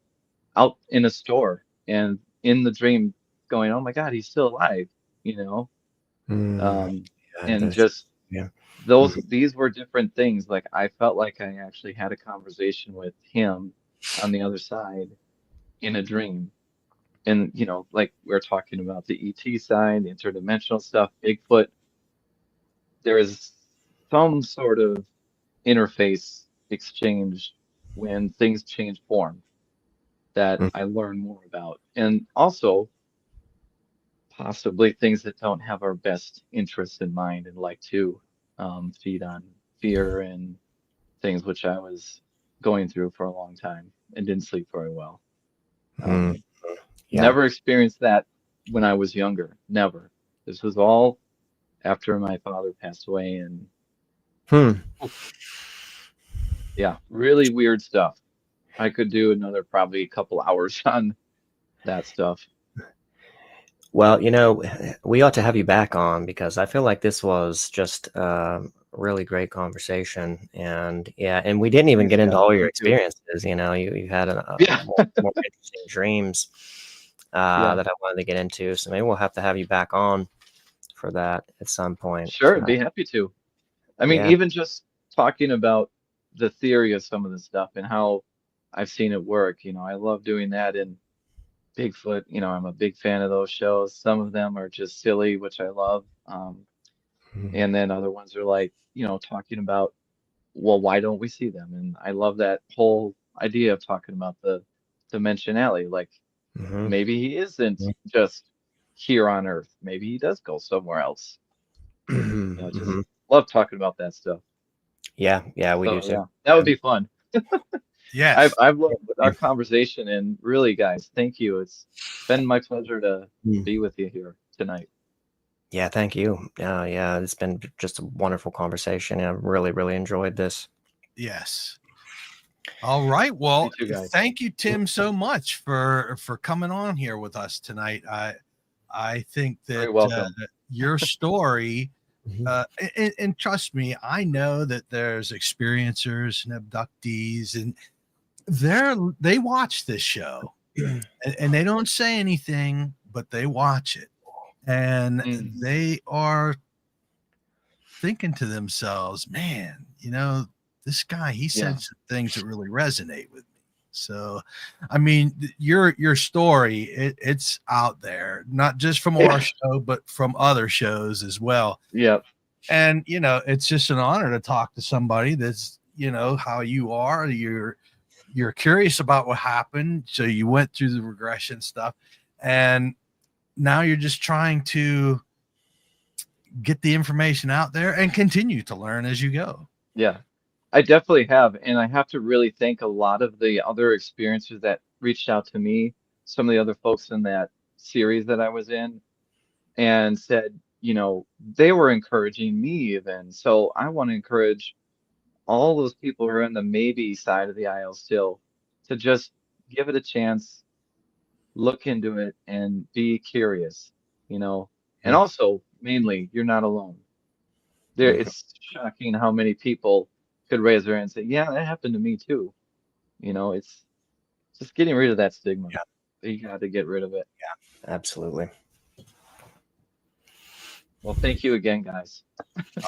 out in a store and in the dream going, "Oh my God, he's still alive," you know? Mm, Um, yeah, and that's just yeah. Mhm. these were different things. Like I felt like I actually had a conversation with him on the other side in a dream. And, like we're talking about the ET side, the interdimensional stuff, Bigfoot, there is some sort of interface exchange when things change form that Mm, I learn more about. And also possibly things that don't have our best interests in mind and like to feed on fear and things which I was going through for a long time and didn't sleep very well. mm, Um, yeah. Never experienced that when I was younger. Never. This was all after my father passed away. And Hmm. yeah, really weird stuff. I could do another probably couple hours on that stuff. Well, we ought to have you back on because I feel like this was just a really great conversation, and yeah, and we didn't even Thanks, get into Scott. all your Me too. experiences. You had Yeah, more interesting dreams yeah. that I wanted to get into, so maybe we'll have to have you back on for that at some point. Sure, I'd be happy to. I mean, Yeah. even just talking about the theory of some of the stuff and how I've seen it work. I love doing that in Bigfoot. I'm a big fan of those shows. Some of them are just silly, which I love. Mhm. And then other ones are like, talking about, well, why don't we see them? And I love that whole idea of talking about the dimensionality. Like Mhm. maybe he isn't just here on Earth. Maybe he does go somewhere else. Just Mhm. love talking about that stuff. Yeah, yeah, we do So too. yeah, that would be fun. I've Yes. I've loved our conversation, and really, guys, thank you. It's been my pleasure to Mm. be with you here tonight. Yeah, thank you. Yeah, it's been just a wonderful conversation. I really, really enjoyed this. Yes. All right. Well, You too, guys. thank you, Tim, so much for coming on here with us tonight. I think Very that welcome. your story, Mhm. and trust me, I know that there's experiencers and abductees, and they watch this show, and they don't say anything, but they watch it, and Mm, they are thinking to themselves, man, this guy, he yeah. said some things that really resonate with me. So, I mean, your story, it's out there, not just from our Yeah. show, but from other shows as well. Yep. And it's just an honor to talk to somebody that's how you are. You're curious about what happened, so you went through the regression stuff, and now you're just trying to get the information out there and continue to learn as you go. Yeah. I definitely have, and I have to really thank a lot of the other experiencers that reached out to me, some of the other folks in that series that I was in, and said, they were encouraging me even. So I want to encourage all those people who are in the maybe side of the aisle still to just give it a chance, look into it, and be curious, you know. And Mm. also, mainly, you're not alone. Mhm. It's shocking how many people could raise their hand and say, "Yeah, that happened to me too." It's just getting rid of that stigma. Yeah, You got to get rid of it. absolutely. Well, thank you again, guys.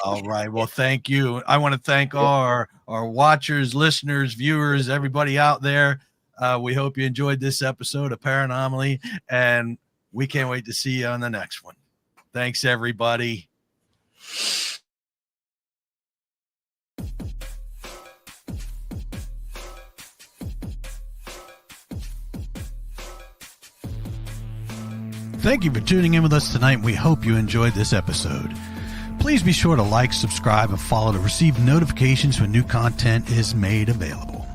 All right. Well, thank you. I want to thank Yep. our watchers, listeners, viewers, everybody out there. We hope you enjoyed this episode of Paranomaly, and we can't wait to see you on the next one. Thanks, everybody. Thank you for tuning in with us tonight. We hope you enjoyed this episode. Please be sure to like, subscribe, and follow to receive notifications when new content is made available.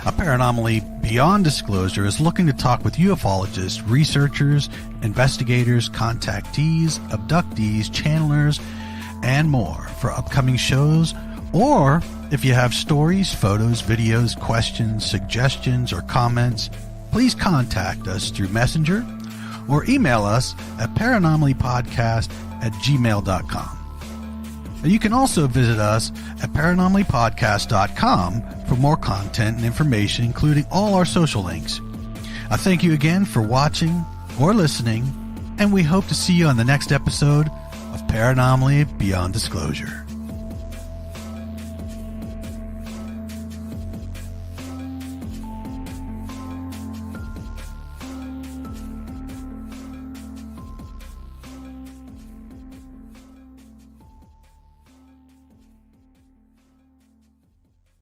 A Paranomaly Beyond Disclosure is looking to talk with ufologists, researchers, investigators, contactees, abductees, channelers, and more for upcoming shows. Or if you have stories, photos, videos, questions, suggestions, or comments, please contact us through Messenger or email us at paranomalypodcast@gmail.com. You can also visit us at paranomalypodcast.com for more content and information, including all our social links. I thank you again for watching or listening, and we hope to see you on the next episode of Paranomaly Beyond Disclosure.